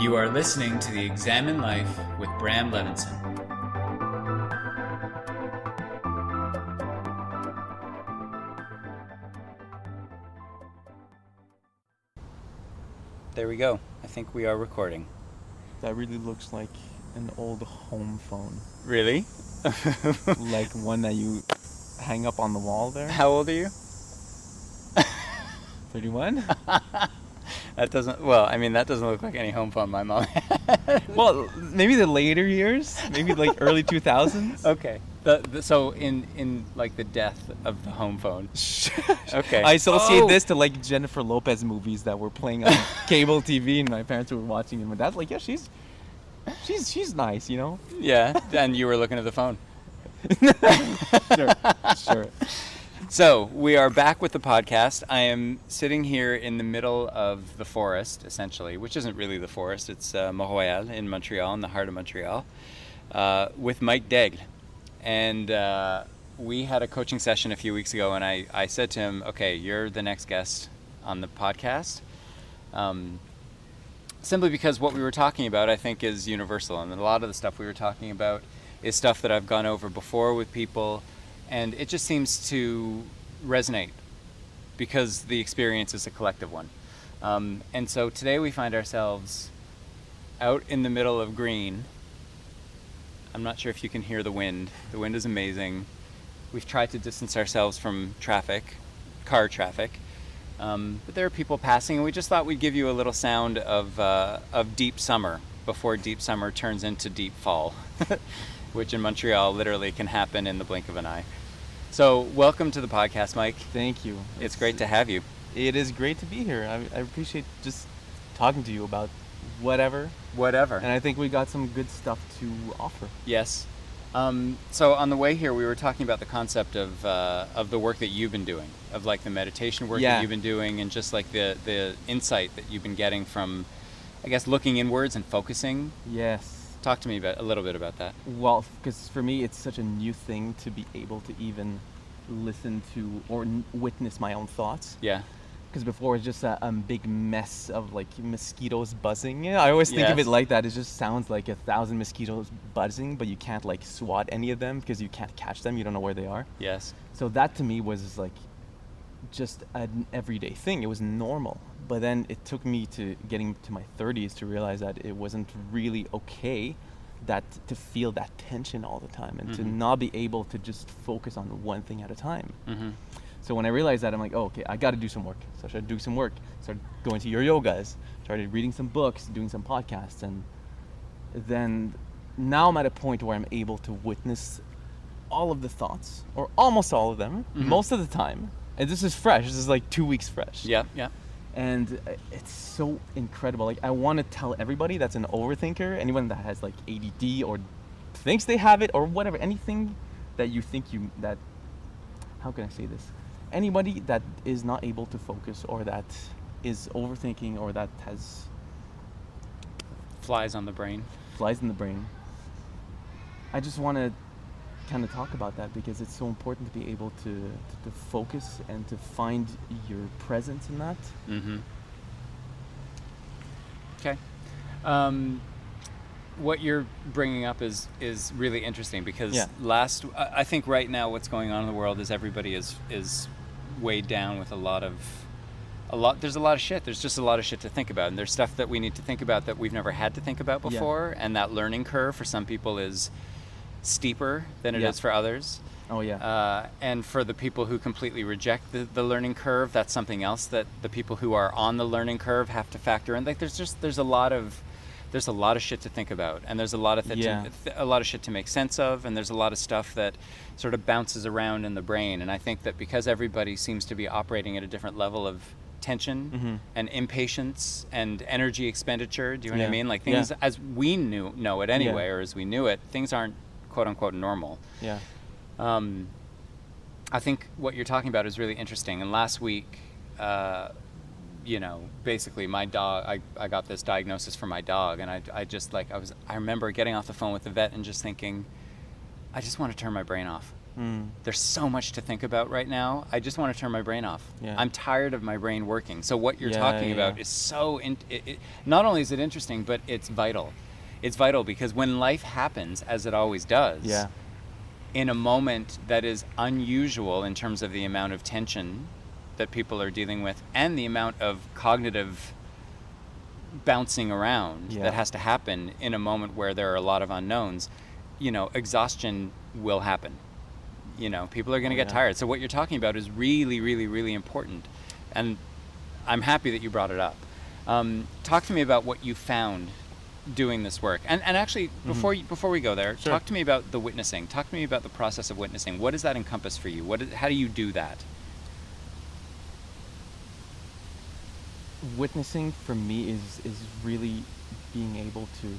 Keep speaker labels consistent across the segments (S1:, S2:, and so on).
S1: You are listening to The Examine Life with Bram Levinson. There we go. I think we are recording.
S2: That really looks like an old home phone.
S1: Really?
S2: Like one that you hang up on the wall there.
S1: How old are you?
S2: 31?
S1: That doesn't look like any home phone my mom had.
S2: Well, maybe the later years, maybe like early 2000s.
S1: Okay. So in like the death of the home phone. Okay.
S2: I associate this to like Jennifer Lopez movies that were playing on cable TV, and my parents were watching, and my dad's like, yeah, she's nice, you know?
S1: Yeah, and you were looking at the phone.
S2: Sure.
S1: So, we are back with the podcast. I am sitting here in the middle of the forest, essentially, which isn't really the forest. It's Mont-Royal in Montreal, in the heart of Montreal, with Mike Daigle. And we had a coaching session a few weeks ago, and I said to him, okay, you're the next guest on the podcast. Simply because what we were talking about, I think, is universal. And a lot of the stuff we were talking about is stuff that I've gone over before with people, and it just seems to resonate because the experience is a collective one. And so today we find ourselves out in the middle of green. I'm not sure if you can hear the wind. The wind is amazing. We've tried to distance ourselves from car traffic. But there are people passing, and we just thought we'd give you a little sound of deep summer before deep summer turns into deep fall, which in Montreal literally can happen in the blink of an eye. So welcome to the podcast, Mike.
S2: Thank you.
S1: It's great to have you.
S2: It is great to be here. I appreciate just talking to you about whatever.
S1: Whatever.
S2: And I think we got some good stuff to offer.
S1: Yes. So on the way here, we were talking about the concept of the work that you've been doing, of like the meditation work that you've been doing, and just like the insight that you've been getting from, I guess, looking inwards and focusing.
S2: Yes.
S1: Talk to me a little bit about that.
S2: Well, because for me, it's such a new thing to be able to even listen to or witness my own thoughts.
S1: Yeah.
S2: Because before it's just a big mess of like mosquitoes buzzing. Yeah, I always think of it like that. It just sounds like 1,000 mosquitoes buzzing, but you can't like swat any of them because you can't catch them. You don't know where they are.
S1: Yes.
S2: So that to me was like just an everyday thing. It was normal. But then it took me to getting to my 30s to realize that it wasn't really okay to feel that tension all the time and to not be able to just focus on one thing at a time. Mm-hmm. So when I realized that, I'm like, oh, okay, I got to do some work. So I started doing some work. Started going to your yogas. Started reading some books, doing some podcasts. And then now I'm at a point where I'm able to witness all of the thoughts, or almost all of them, most of the time. And this is fresh. This is like 2 weeks fresh.
S1: Yeah, yeah.
S2: And it's so incredible. Like, I want to tell everybody that's an overthinker, anyone that has like ADD or thinks they have it or whatever, anything that you think how can I say this? Anybody that is not able to focus or that is overthinking or that has
S1: flies in the brain.
S2: I just want to kind of talk about that because it's so important to be able to focus and to find your presence in that. Mm-hmm.
S1: Okay. What you're bringing up is really interesting because I think right now what's going on in the world is everybody is weighed down with there's a lot of shit. There's just a lot of shit to think about, and there's stuff that we need to think about that we've never had to think about before, and that learning curve for some people is steeper than it is for others.
S2: Oh yeah.
S1: And for the people who completely reject the learning curve, that's something else that the people who are on the learning curve have to factor in. Like there's a lot of shit to think about, and there's a lot of a lot of shit to make sense of, and there's a lot of stuff that sort of bounces around in the brain. And I think that because everybody seems to be operating at a different level of tension and impatience and energy expenditure, do you know what I mean? Like things as we know it anyway, or as we knew it, things aren't quote unquote normal. Yeah. I think what you're talking about is really interesting. And last week, basically my dog, I got this diagnosis for my dog, and I remember getting off the phone with the vet and just thinking, I just want to turn my brain off. There's so much to think about right now. I just want to turn my brain off.
S2: Yeah.
S1: I'm tired of my brain working. So what you're
S2: Yeah,
S1: talking
S2: yeah.
S1: about is so, not only is it interesting, but it's vital. It's vital because when life happens, as it always does,
S2: Yeah.
S1: in a moment that is unusual in terms of the amount of tension that people are dealing with and the amount of cognitive bouncing around
S2: Yeah.
S1: that has to happen in a moment where there are a lot of unknowns, exhaustion will happen. People are going to get tired. So what you're talking about is really, really, really important. And I'm happy that you brought it up. Talk to me about what you found doing this work. And actually, before we go there,
S2: Sure.
S1: talk to me about the witnessing. Talk to me about the process of witnessing. What does that encompass for you? How do you do that?
S2: Witnessing for me is really being able to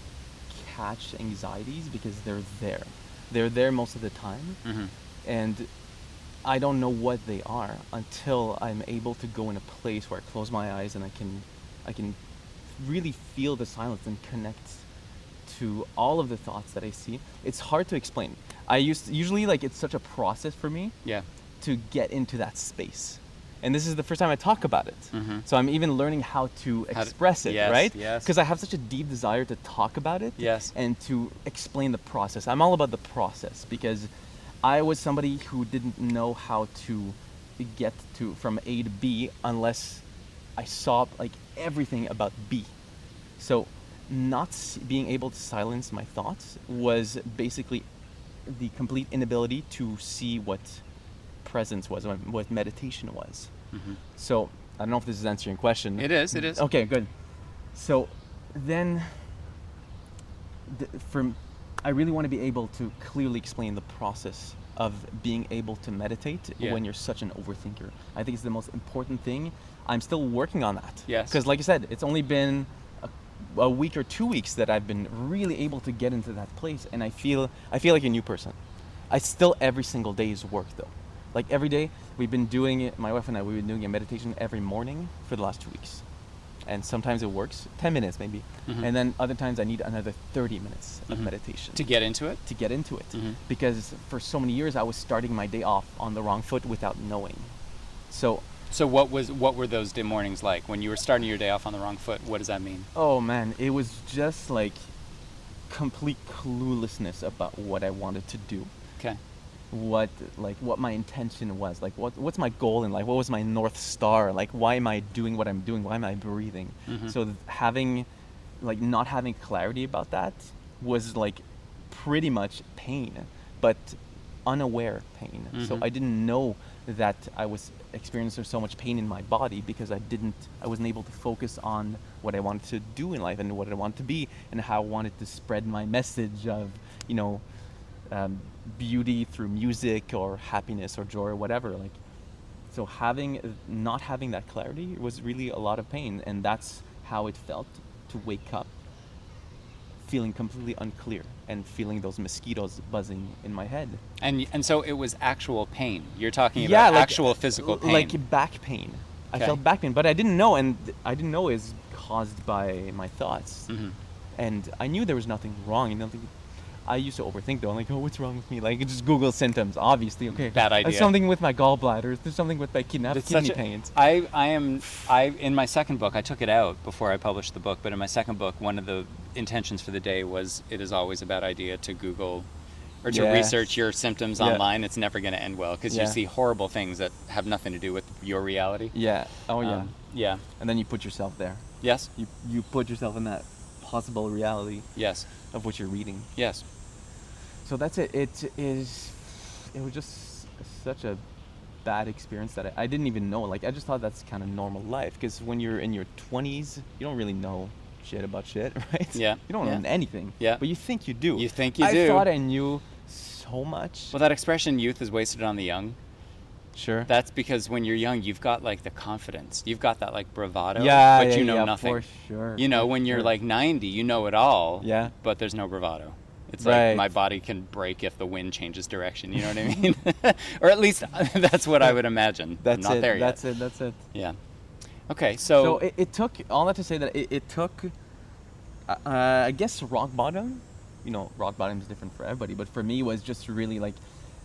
S2: catch anxieties because they're there. They're there most of the time.
S1: Mm-hmm.
S2: And I don't know what they are until I'm able to go in a place where I close my eyes and I can really feel the silence and connect to all of the thoughts that I see. It's hard to explain. Usually it's such a process for me
S1: Yeah.
S2: to get into that space. And this is the first time I talk about it.
S1: Mm-hmm.
S2: So I'm even learning how to express it,
S1: yes,
S2: right?
S1: yes.
S2: Because I have such a deep desire to talk about it
S1: Yes.
S2: and to explain the process. I'm all about the process because I was somebody who didn't know how to get from A to B unless I saw everything about B. So not being able to silence my thoughts was basically the complete inability to see what presence was, what meditation was.
S1: Mm-hmm.
S2: So I don't know if this is answering your question.
S1: It is.
S2: Okay, good. So then I really want to be able to clearly explain the process of being able to meditate when you're such an overthinker. I think it's the most important thing. I'm still working on that.
S1: Yes.
S2: Because like I said, it's only been a week or 2 weeks that I've been really able to get into that place, and I feel like a new person. Every single day is work though. Like every day we've been doing it, my wife and I, we've been doing a meditation every morning for the last 2 weeks. And sometimes it works, 10 minutes maybe.
S1: Mm-hmm.
S2: And then other times I need another 30 minutes of
S1: Mm-hmm.
S2: meditation.
S1: To get into it?
S2: To get into it.
S1: Mm-hmm.
S2: Because for so many years I was starting my day off on the wrong foot without knowing. So
S1: what were those mornings like when you were starting your day off on the wrong foot? What does that mean?
S2: oh man, it was just complete cluelessness about what I wanted to do.
S1: Okay.
S2: What my intention was, what's my goal in life, what was my North Star, why am I doing what I'm doing, why am I breathing?
S1: Mm-hmm.
S2: So having not having clarity about that was pretty much pain, but unaware pain.
S1: Mm-hmm.
S2: So I didn't know that I was experiencing so much pain in my body because I wasn't able to focus on what I wanted to do in life and what I wanted to be and how I wanted to spread my message of beauty through music or happiness or joy or whatever. So not having that clarity was really a lot of pain, and that's how it felt to wake up feeling completely unclear and feeling those mosquitoes buzzing in my head.
S1: And so it was actual pain. You're talking about actual physical pain.
S2: Like back pain.
S1: Okay.
S2: I felt back pain, but I didn't know, and I didn't know it was caused by my thoughts.
S1: Mm-hmm.
S2: And I knew there was nothing wrong. I used to overthink though. I'm like, oh, what's wrong with me? Just Google symptoms. Obviously, okay.
S1: Bad idea.
S2: There's something with my gallbladder. There's something with my kidney pains.
S1: I in my second book, I took it out before I published the book, but in my second book, one of the intentions for the day was it is always a bad idea to Google or to research your symptoms online. It's never going to end well because you see horrible things that have nothing to do with your reality.
S2: Yeah. Oh yeah.
S1: Yeah.
S2: And then you put yourself there.
S1: Yes.
S2: You put yourself in that possible reality.
S1: Yes.
S2: Of what you're reading.
S1: Yes.
S2: So that's it. It was just such a bad experience that I didn't even know. I just thought that's kind of normal life, because when you're in your 20s, you don't really know shit about shit, right?
S1: Yeah.
S2: You don't know anything.
S1: Yeah.
S2: But you think you do.
S1: You think you do.
S2: I thought I knew so much.
S1: Well, that expression, youth is wasted on the young.
S2: Sure.
S1: That's because when you're young, you've got the confidence. You've got that bravado,
S2: yeah,
S1: but you know
S2: yeah,
S1: nothing.
S2: For sure.
S1: When you're 90, you know it all.
S2: Yeah.
S1: But there's no bravado. It's
S2: right.
S1: my body can break if the wind changes direction. You know what I mean? Or at least that's what I would imagine.
S2: That's
S1: I'm not
S2: it.
S1: there yet.
S2: That's it.
S1: Yeah. Okay, so
S2: it took all that to say that it took, I guess, rock bottom. Rock bottom is different for everybody, but for me it was just really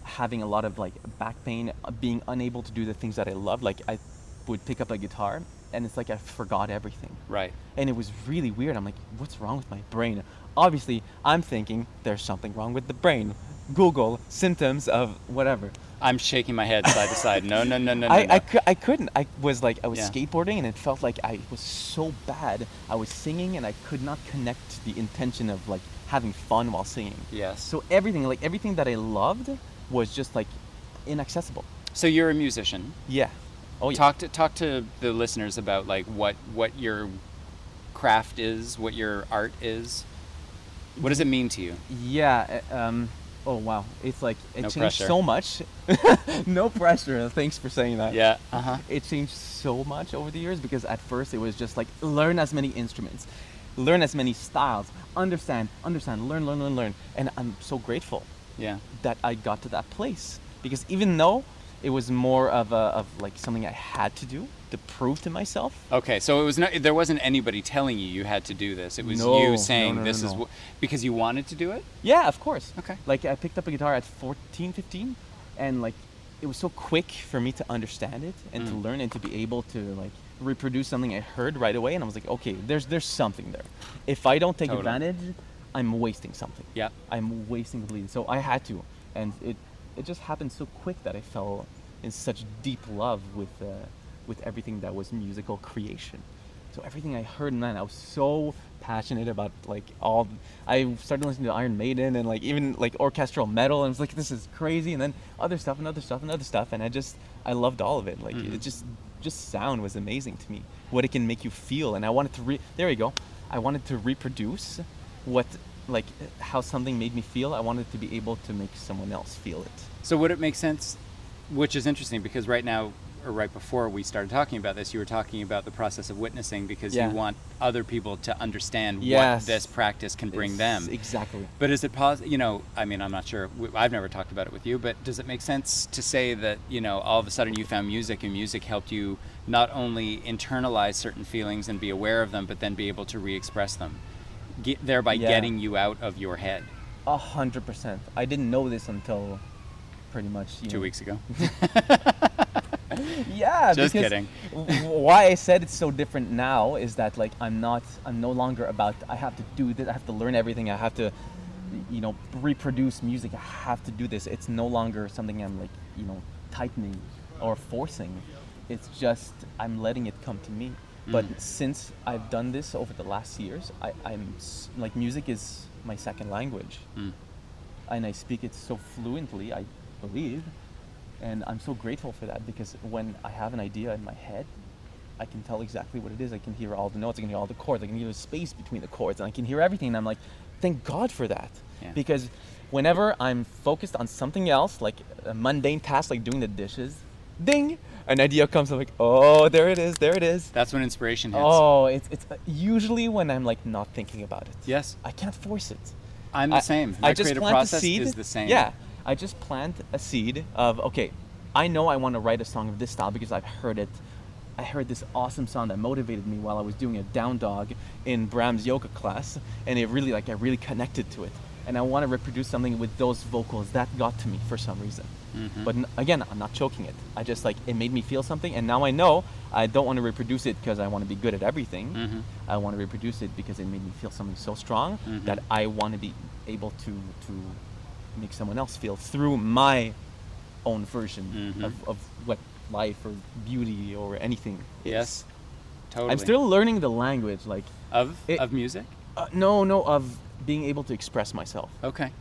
S2: having a lot of like back pain, being unable to do the things that I loved. Like I would pick up a guitar and it's like I forgot everything.
S1: Right.
S2: And it was really weird. I'm like, what's wrong with my brain? Obviously, I'm thinking there's something wrong with the brain. Google symptoms of whatever.
S1: I'm shaking my head side to side. No.
S2: I couldn't. I was
S1: Yeah.
S2: skateboarding and it felt like I was so bad. I was singing and I could not connect the intention of like having fun while singing.
S1: Yes.
S2: So everything that I loved was just like inaccessible.
S1: So you're a musician.
S2: Yeah. Oh yeah.
S1: Talk to the listeners about like what your craft is, what your art is. What does it mean to you?
S2: Yeah. Oh wow. It's like it
S1: No
S2: changed
S1: pressure.
S2: so much. No pressure. Thanks for saying that.
S1: Yeah. Uh-huh.
S2: It changed so much over the years because at first it was just like learn as many instruments, learn as many styles, understand, learn. And I'm so grateful
S1: Yeah.
S2: that I got to that place because even though it was more of like something I had to do to prove to myself.
S1: Okay, so it was not. There wasn't anybody telling you had to do this. It was
S2: No,
S1: you saying
S2: no,
S1: this is
S2: no.
S1: because you wanted to do it.
S2: Yeah, of course.
S1: Okay.
S2: Like I picked up a guitar at 14, 15 and like it was so quick for me to understand it and to learn and to be able to like reproduce something I heard right away and I was like, okay, there's something there. If I don't take
S1: Totally.
S2: advantage, I'm wasting something.
S1: Yeah.
S2: I'm wasting completely. So I had to, and it just happened so quick that I fell in such deep love with everything that was musical creation. So everything I heard, man, I was so passionate about like all. I started listening to Iron Maiden and like even like orchestral metal, and I was like, this is crazy. And then other stuff, and I loved all of it. Like it just sound was amazing to me. What it can make you feel, and I wanted to there you go. I wanted to reproduce what like how something made me feel. I wanted to be able to make someone else feel it.
S1: So would it make sense? Which is interesting because right now, or right before we started talking about this, you were talking about the process of witnessing because
S2: Yeah.
S1: you want other people to understand what
S2: Yes.
S1: this practice can bring them.
S2: Exactly.
S1: But is it possible, I mean, I'm not sure, I've never talked about it with you, but does it make sense to say that, all of a sudden you found music and music helped you not only internalize certain feelings and be aware of them, but then be able to re-express them, thereby
S2: Yeah.
S1: getting you out of your head?
S2: 100%. I didn't know this until pretty much
S1: 2 weeks ago.
S2: Yeah,
S1: Just
S2: because
S1: kidding.
S2: Why I said it's so different now is that like I'm no longer about I have to do this, I have to learn everything, I have to reproduce music, I have to do this. It's no longer something I'm like, tightening or forcing. It's just I'm letting it come to me. But since I've done this over the last years, I'm like music is my second language. And I speak it so fluently, I believe. And I'm so grateful for that because when I have an idea in my head, I can tell exactly what it is. I can hear all the notes, I can hear all the chords, I can hear the space between the chords, and I can hear everything. And I'm like, thank God for that.
S1: Yeah.
S2: Because whenever I'm focused on something else, like a mundane task like doing the dishes, ding, an idea comes. I'm like, oh, there it is.
S1: That's when inspiration hits.
S2: Oh, it's usually when I'm like not thinking about it.
S1: Yes.
S2: I can't force it.
S1: I'm the same. My
S2: I just
S1: creative
S2: plant
S1: process
S2: a seed.
S1: is the same.
S2: Yeah, I just plant a seed of okay, I know I want to write a song of this style because I've heard it. I heard this awesome song that motivated me while I was doing a down dog in Bram's yoga class, and it really I really connected to it. And I want to reproduce something with those vocals that got to me for some reason. But again, I'm not choking it. I just it made me feel something, and now I know I don't want to reproduce it because I want to be good at everything. I want to reproduce it because it made me feel something so strong that I want to be able to make someone else feel through my own version of what life or beauty or anything is.
S1: Yes. Totally.
S2: I'm still learning the language,
S1: of music?
S2: no, of being able to express myself.
S1: Okay.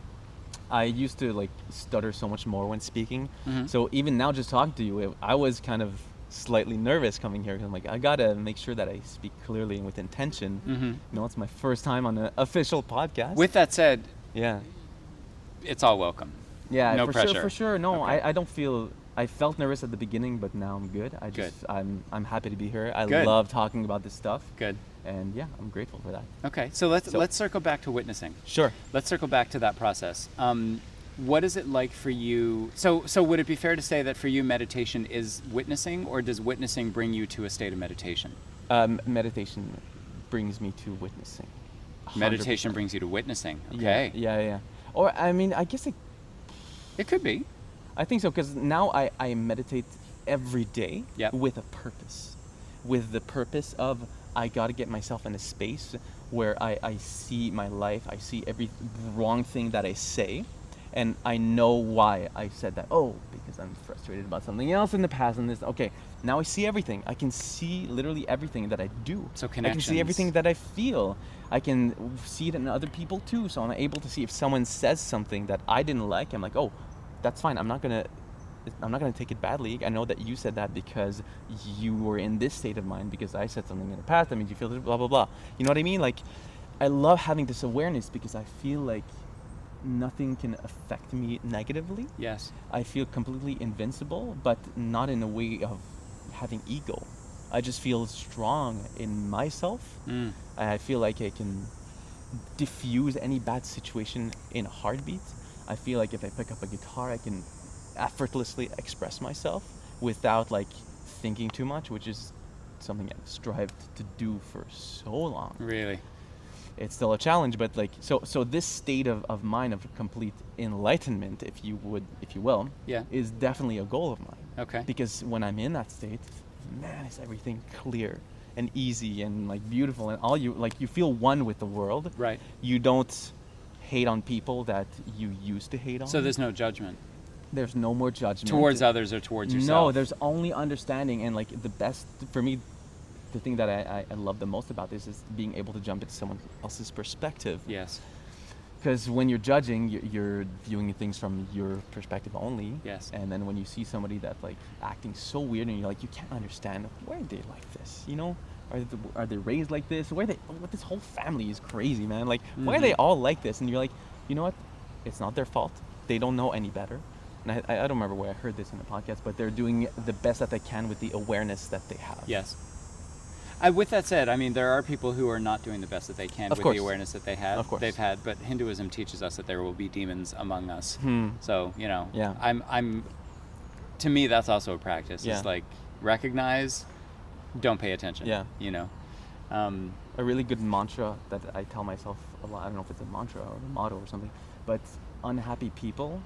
S2: I used to stutter so much more when speaking. So even now just talking to you, I was kind of slightly nervous coming here because I'm like, I gotta make sure that I speak clearly and with intention. It's my first time on an official podcast.
S1: With that said,
S2: yeah,
S1: it's all welcome.
S2: yeah,
S1: No
S2: for
S1: pressure.
S2: sure, for sure. No,
S1: Okay.
S2: I don't feel. I felt nervous at the beginning, but now I'm good. I'm happy to be here. I
S1: Good.
S2: love talking about this stuff,
S1: Good.
S2: and yeah, I'm grateful for that.
S1: Okay. So let's circle back to witnessing.
S2: Sure.
S1: Let's circle back to that process. What is it like for you? So would it be fair to say that for you meditation is witnessing, or does witnessing bring you to a state of meditation?
S2: Meditation brings me to witnessing. 100%.
S1: Meditation brings you to witnessing. Okay.
S2: Yeah. Or I mean, I guess
S1: It could be.
S2: I think so, because now I meditate every day
S1: Yep.
S2: with a purpose. With the purpose of I got to get myself in a space where I see my life, I see every wrong thing that I say, and I know why I said that. Oh, because I'm frustrated about something else in the past, and this. Okay, now I see everything. I can see literally everything that I do.
S1: So
S2: I can
S1: connections.
S2: see everything that I feel. I can see it in other people too. So I'm able to see if someone says something that I didn't like. I'm like, oh, that's fine. I'm not gonna take it badly. I know that you said that because you were in this state of mind because I said something in the past. That means you feel this, blah blah blah. You know what I mean? Like, I love having this awareness because I feel like nothing can affect me negatively.
S1: Yes.
S2: I feel completely invincible, but not in a way of having ego. I just feel strong in myself. I feel like I can diffuse any bad situation in a heartbeat. I feel like if I pick up a guitar, I can effortlessly express myself without like thinking too much, which is something I've strived to do for so long.
S1: Really.
S2: It's still a challenge, but like so this state of mind of complete enlightenment, if you will,
S1: Yeah.
S2: is definitely a goal of mine.
S1: Okay.
S2: Because when I'm in that state, man, is everything clear and easy and like beautiful, and all you feel one with the world.
S1: Right.
S2: You don't hate on people that you used to hate on.
S1: So there's no judgment
S2: There's no more judgment
S1: towards others or towards yourself.
S2: No, there's only understanding, and like the best for me, the thing that I love the most about this is being able to jump into someone else's perspective.
S1: Yes.
S2: Because when you're judging, you're viewing things from your perspective only.
S1: Yes.
S2: And then when you see somebody that's like acting so weird, and you're like, you can't understand why are they like this, you know? Are they raised like this? What this whole family is crazy, man. Like, why are they all like this? And you're like, you know what? It's not their fault. They don't know any better. And I don't remember where I heard this in a podcast, but they're doing the best that they can with the awareness that they have.
S1: Yes. With that said, I mean, there are people who are not doing the best that they can with the awareness that they've had. But Hinduism teaches us that there will be demons among us. So, you know,
S2: Yeah.
S1: I'm. To me, that's also a practice.
S2: Yeah.
S1: It's like recognize, don't pay attention.
S2: Yeah.
S1: You know.
S2: A really good mantra that I tell myself a lot. I don't know if it's a mantra or a motto or something, but unhappy people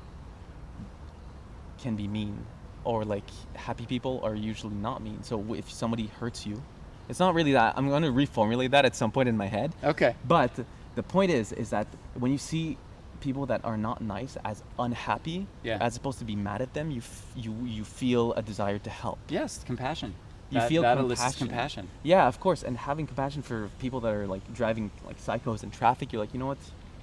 S2: can be mean, or like happy people are usually not mean. So if somebody hurts you, it's not really that. I'm going to reformulate that at some point in my head.
S1: Okay.
S2: But the point is that when you see people that are not nice as unhappy, as opposed to be mad at them, you feel a desire to help.
S1: Yes, compassion.
S2: You
S1: that
S2: feel
S1: elicits compassion.
S2: Yeah, of course. And having compassion for people that are like driving like psychos in traffic, you're like, you know what?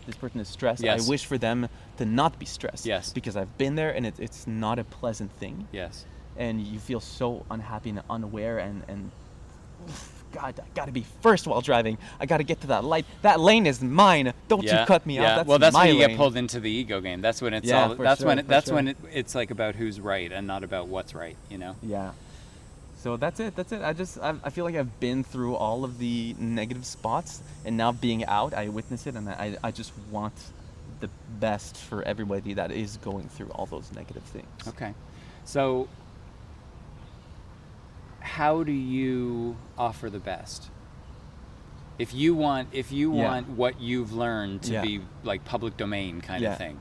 S2: This person is stressed.
S1: Yes.
S2: I wish for them to not be stressed.
S1: Yes.
S2: Because I've been there, and it's not a pleasant thing.
S1: Yes.
S2: And you feel so unhappy and unaware, and God, I gotta be first while driving. I gotta get to that light. That lane is mine. Don't you cut me out.
S1: That's
S2: my
S1: when you
S2: lane.
S1: get pulled into the ego game. That's when it's
S2: Yeah,
S1: all.
S2: for
S1: That's
S2: sure,
S1: when
S2: for sure.
S1: when it's like about who's right and not about what's right. You know.
S2: Yeah. So that's it. I feel like I've been through all of the negative spots, and now being out, I witness it, and I just want the best for everybody that is going through all those negative things.
S1: Okay. So how do you offer the best? If you want what you've learned to be like public domain kind of thing,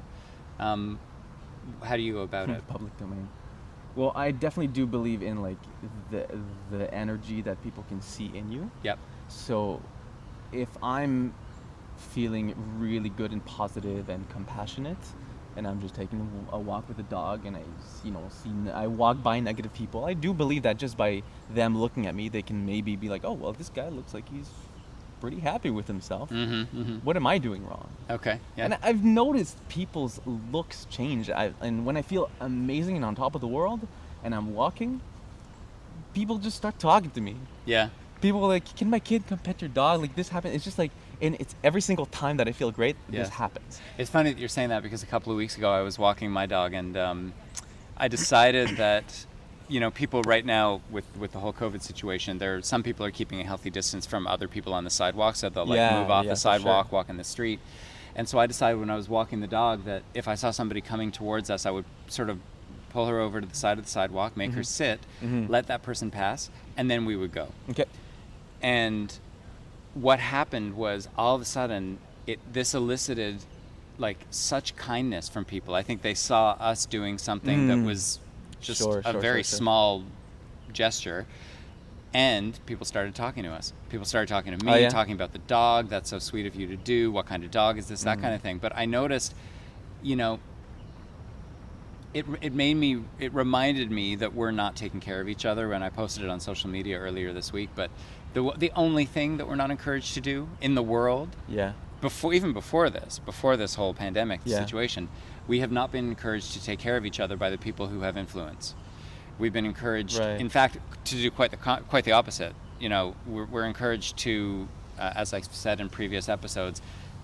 S1: how do you go about it?
S2: Public domain. Well, I definitely do believe in like the energy that people can see in you.
S1: Yep.
S2: So if I'm feeling really good and positive and compassionate, and I'm just taking a walk with a dog, and I walk by negative people, I do believe that just by them looking at me, they can maybe be like, oh, well, this guy looks like he's pretty happy with himself. What am I doing wrong?
S1: Okay. Yeah.
S2: And I've noticed people's looks change. And when I feel amazing and on top of the world, and I'm walking, people just start talking to me.
S1: Yeah.
S2: People are like, can my kid come pet your dog? Like, this happened. It's just like, and it's every single time that I feel great, this happens.
S1: It's funny that you're saying that, because a couple of weeks ago I was walking my dog, and I decided that, you know, people right now with the whole COVID situation, some people are keeping a healthy distance from other people on the sidewalk, so they'll move off the sidewalk, walk in the street. And so I decided when I was walking the dog that if I saw somebody coming towards us, I would sort of pull her over to the side of the sidewalk, make her sit, let that person pass, and then we would go.
S2: Okay.
S1: And what happened was, all of a sudden, this elicited like such kindness from people. I think they saw us doing something that was just a very small gesture, and people started talking to us. People started talking to me, talking about the dog. That's so sweet of you to do. What kind of dog is this? That kind of thing. But I noticed, you know, it reminded me that we're not taking care of each other when I posted it on social media earlier this week. But the only thing that we're not encouraged to do in the world, before this whole pandemic situation, we have not been encouraged to take care of each other by the people who have influence. We've been encouraged, in fact, to do quite the opposite. You know, we're encouraged to, as I said in previous episodes,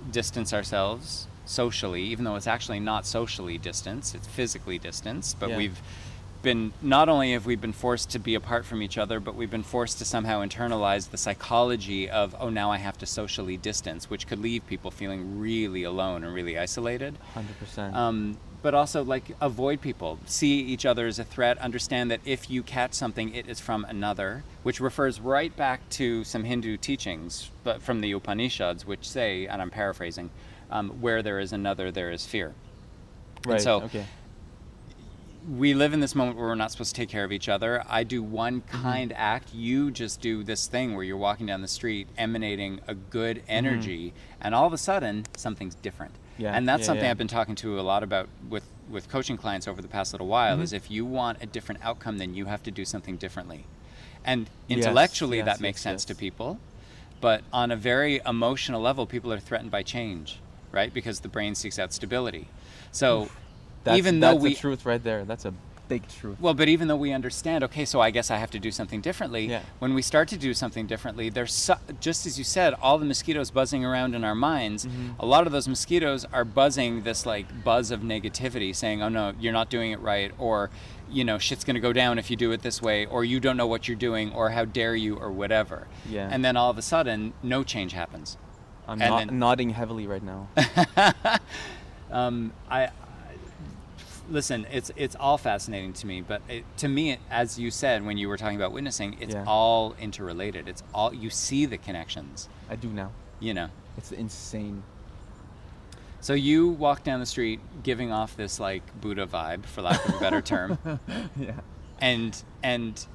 S1: distance ourselves socially, even though it's actually not socially distanced, it's physically distanced. But not only have we been forced to be apart from each other, but we've been forced to somehow internalize the psychology of, oh, now I have to socially distance, which could leave people feeling really alone and really isolated.
S2: 100%.
S1: But also, like, avoid people, see each other as a threat, understand that if you catch something, it is from another, which refers right back to some Hindu teachings but from the Upanishads, which say, and I'm paraphrasing, where there is another, there is fear.
S2: Right,
S1: and so we live in this moment where we're not supposed to take care of each other. I do one kind act. You just do this thing where you're walking down the street emanating a good energy, and all of a sudden, something's different. And that's something I've been talking to a lot about with coaching clients over the past little while, is if you want a different outcome, then you have to do something differently. And intellectually, that makes sense to people. But on a very emotional level, people are threatened by change, right? Because the brain seeks out stability. So
S2: that's the truth right there. That's a big truth.
S1: Well, but even though we understand, okay, so I guess I have to do something differently, when we start to do something differently, there's, just as you said, all the mosquitoes buzzing around in our minds, a lot of those mosquitoes are buzzing this like buzz of negativity, saying, oh no, you're not doing it right, or, you know, shit's gonna go down if you do it this way, or you don't know what you're doing, or how dare you, or whatever. And then all of a sudden, no change happens.
S2: I'm nodding heavily right now.
S1: Listen, it's all fascinating to me, but to me, as you said when you were talking about witnessing, it's all interrelated. It's all, you see the connections.
S2: I do now.
S1: You know.
S2: It's insane.
S1: So you walk down the street giving off this like Buddha vibe, for lack of a better term. And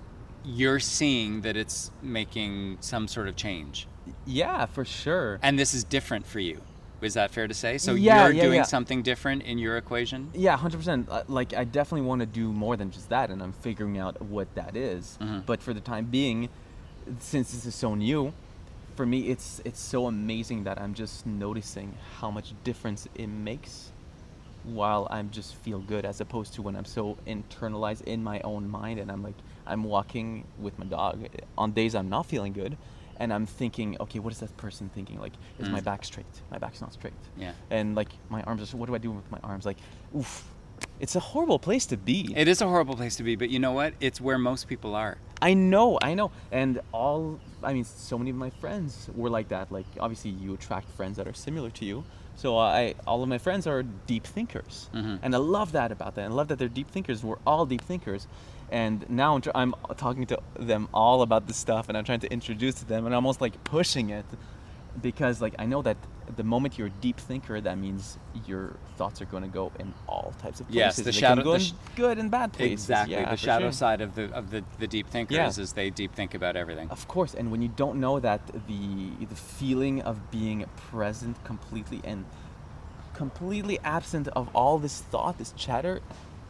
S1: you're seeing that it's making some sort of change.
S2: Yeah, for sure.
S1: And this is different for you. Is that fair to say? So you're doing something different in your equation? Yeah,
S2: 100%. Like, I definitely want to do more than just that, and I'm figuring out what that is. But for the time being, since this is so new, for me, it's so amazing that I'm just noticing how much difference it makes while I'm just feel good, as opposed to when I'm so internalized in my own mind, and I'm walking with my dog on days I'm not feeling good. And I'm thinking, okay, what is that person thinking? Like, is my back straight? My back's not straight. And like, my arms are, what do I do with my arms? Like, oof. It's a horrible place to be.
S1: It is a horrible place to be, but you know what? It's where most people are.
S2: I know. And so many of my friends were like that. Like, obviously you attract friends that are similar to you. So all of my friends are deep thinkers. And I love that about them. I love that they're deep thinkers. We're all deep thinkers. And now I'm talking to them all about this stuff, and I'm trying to introduce to them, and almost like pushing it, because like I know that the moment you're a deep thinker, that means your thoughts are going to go in all types of places.
S1: Yes, the shadow,
S2: can go in good and bad places.
S1: Exactly, the shadow side of the deep thinkers is they deep think about everything.
S2: Of course, and when you don't know that the feeling of being present completely and completely absent of all this thought, this chatter.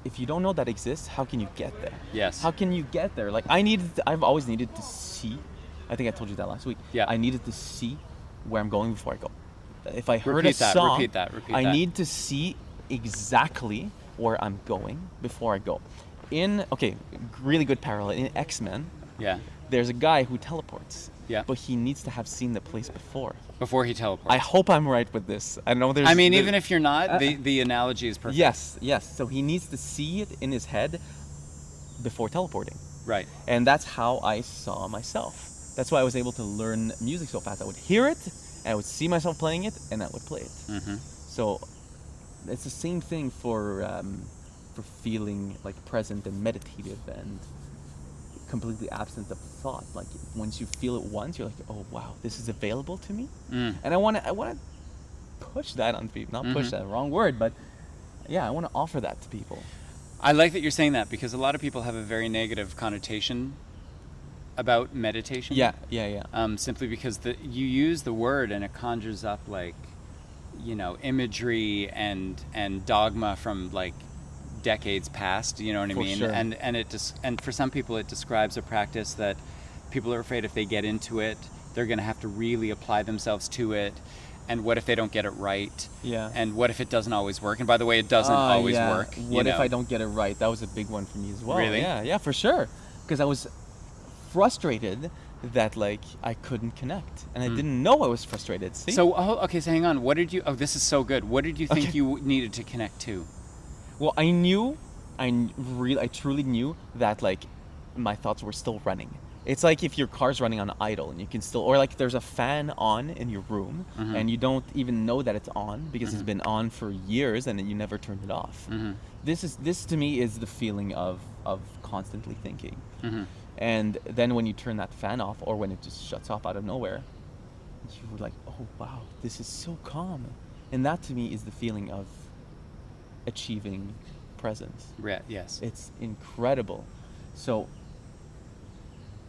S2: If you don't know that exists, how can you get there?
S1: Yes.
S2: How can you get there? Like I've always needed to see. I think I told you that last week.
S1: Yeah.
S2: I needed to see where I'm going before I go. If I heard a song,
S1: repeat that.
S2: I need to see exactly where I'm going before I go. Really good parallel in X-Men.
S1: Yeah.
S2: There's a guy who teleports.
S1: Yeah.
S2: But he needs to have seen the place
S1: before he teleports.
S2: I hope I'm right with this. I know there's.
S1: Even if you're not, the analogy is perfect.
S2: Yes. So he needs to see it in his head before teleporting.
S1: Right.
S2: And that's how I saw myself. That's why I was able to learn music so fast. I would hear it, and I would see myself playing it, and I would play it. So it's the same thing for feeling like present and meditative and completely absent of thought. Like once you feel it once, you're like, oh wow, this is available to me. And I want to push that on people. Not push that, wrong word, but yeah, I want to offer that to people.
S1: I like that you're saying that, because a lot of people have a very negative connotation about meditation.
S2: Yeah.
S1: Simply because you use the word and it conjures up like, imagery and dogma from like decades past. You know what I mean?
S2: Sure.
S1: And for some people it describes a practice that people are afraid if they get into it, they're going to have to really apply themselves to it. And what if they don't get it right?
S2: Yeah.
S1: And what if it doesn't always work? And by the way, it doesn't always work.
S2: What if I don't get it right? That was a big one for me as well.
S1: Really?
S2: Yeah, for sure. Because I was frustrated that like I couldn't connect, and I didn't know I was frustrated. See?
S1: So hang on. What did you? Oh, this is so good. What did you think you needed to connect to?
S2: Well, I truly knew that like my thoughts were still running. It's like if your car's running on idle and you can still, or like there's a fan on in your room and you don't even know that it's on because it's been on for years and you never turned it off. This to me is the feeling of constantly thinking. And then when you turn that fan off, or when it just shuts off out of nowhere, you're like, oh wow, this is so calm. And that to me is the feeling of achieving presence.
S1: Yes.
S2: It's incredible. So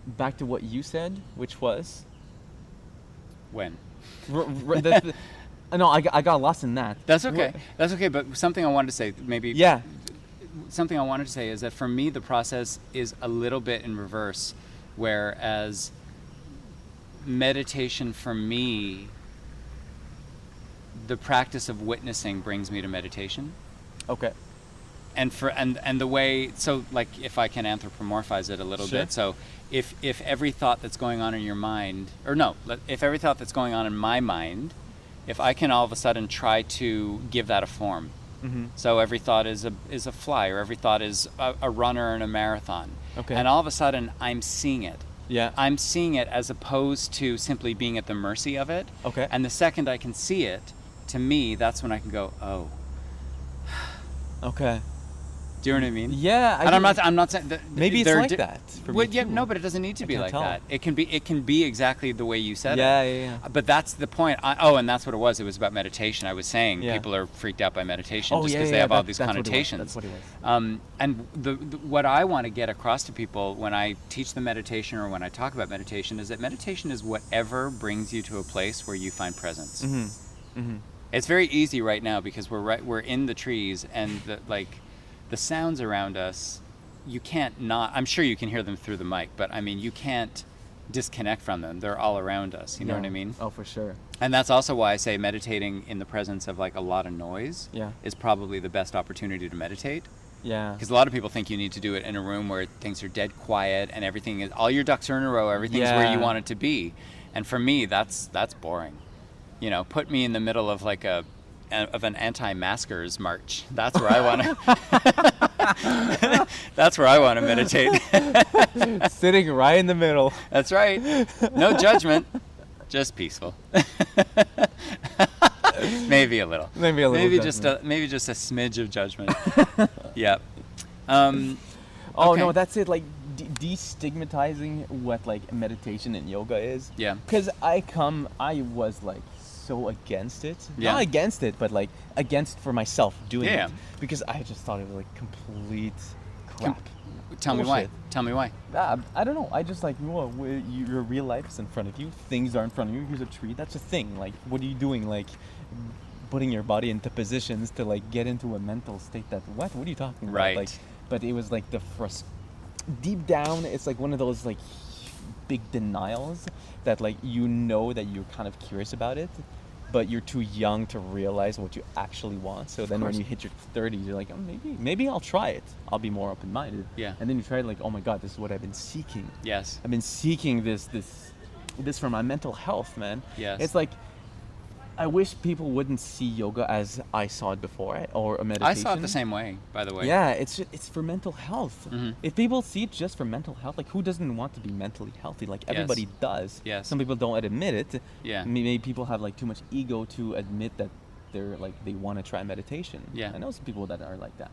S2: back to what you said, which was
S1: when?
S2: No, I got lost in that.
S1: That's okay. That's okay. But something I wanted to say, maybe.
S2: Yeah.
S1: Something I wanted to say is that for me, the process is a little bit in reverse, whereas meditation for me, the practice of witnessing brings me to meditation.
S2: Okay.
S1: And the way, so like if I can anthropomorphize it a little bit, so if every thought that's going on in your mind, if every thought that's going on in my mind, if I can all of a sudden try to give that a form. So every thought is a fly, or every thought is a runner in a marathon. Okay. And all of a sudden I'm seeing it.
S2: Yeah.
S1: I'm seeing it as opposed to simply being at the mercy of it.
S2: Okay.
S1: And the second I can see it, to me, that's when I can go, oh.
S2: Okay.
S1: Do you know what I mean?
S2: Yeah.
S1: I'm not saying that
S2: maybe it's like that. For me too.
S1: No, but it doesn't need to be like that. It can be exactly the way you said it.
S2: Yeah.
S1: But that's the point. And that's what it was. It was about meditation. I was saying people are freaked out by meditation just because they have all these connotations.
S2: That's what it was.
S1: And what I want to get across to people when I teach them meditation or when I talk about meditation is that meditation is whatever brings you to a place where you find presence. It's very easy right now because we're in the trees and the sounds around us, you can't not, I'm sure you can hear them through the mic, but I mean, you can't disconnect from them. They're all around us, you know what I mean?
S2: Oh, for sure.
S1: And that's also why I say meditating in the presence of like a lot of noise is probably the best opportunity to meditate.
S2: Yeah.
S1: Because a lot of people think you need to do it in a room where things are dead quiet and everything is, all your ducks are in a row, everything's where you want it to be. And for me, that's boring. Put me in the middle of like an anti-maskers march. That's where I want to. That's where I want to meditate.
S2: Sitting right in the middle.
S1: That's right. No judgment, just peaceful. Maybe a little. Maybe just a smidge of judgment. Yep. Okay.
S2: No, that's it. Like destigmatizing what like meditation and yoga is. Yeah. Because I was like so against it. Not against it, but like against for myself doing it. Because I just thought it was like complete crap.
S1: Tell me why.
S2: I don't know. I just like, your real life is in front of you. Things are in front of you. Here's a tree. That's a thing. Like, what are you doing? Like, putting your body into positions to like get into a mental state that, what are you talking about?
S1: Right.
S2: Like, but it was like deep down, it's like one of those like big denials that like, that you're kind of curious about it, but you're too young to realize what you actually want. So then when you hit your 30s, you're like, oh, maybe I'll try it. I'll be more open-minded. Yeah. And then you try it like, oh my God, this is what I've been seeking. Yes. I've been seeking this for my mental health, man. Yes. It's like, I wish people wouldn't see yoga as I saw it before, or a meditation.
S1: I saw it the same way, by the way.
S2: Yeah, it's for mental health. Mm-hmm. If people see it just for mental health, like who doesn't want to be mentally healthy? Like everybody does. Yes. Some people don't admit it. Yeah. Maybe people have like too much ego to admit that they're like they want to try meditation. Yeah. I know some people that are like that.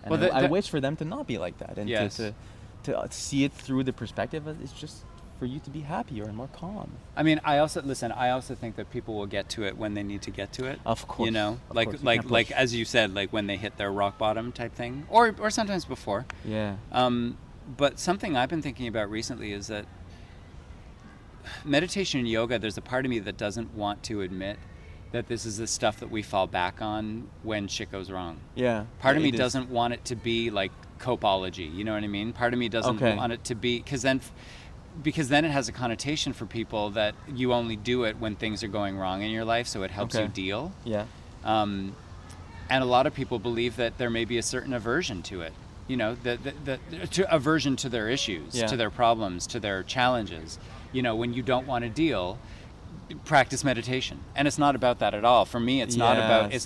S2: And I wish for them to not be like that, and to see it through the perspective of it's just for you to be happier and more calm.
S1: I mean, I also think that people will get to it when they need to get to it.
S2: Of course.
S1: You know,
S2: Of
S1: like
S2: course. You
S1: like
S2: can't
S1: like
S2: push.
S1: as you said, like when they hit their rock bottom type thing, or sometimes before.
S2: Yeah.
S1: But something I've been thinking about recently is that meditation and yoga, there's a part of me that doesn't want to admit that this is the stuff that we fall back on when shit goes wrong.
S2: Yeah.
S1: Part of me
S2: It is.
S1: doesn't want it to be like copeology, you know what I mean? Part of me doesn't
S2: Okay.
S1: want it to be, because then it has a connotation for people that you only do it when things are going wrong in your life, so it helps
S2: Okay.
S1: you deal.
S2: Yeah.
S1: And a lot of people believe that there may be a certain aversion to it, you know, aversion to their issues,
S2: Yeah.
S1: to their problems, to their challenges. You know, when you don't want to deal, practice meditation. And it's not about that at all. For me, it's not about
S2: Yes.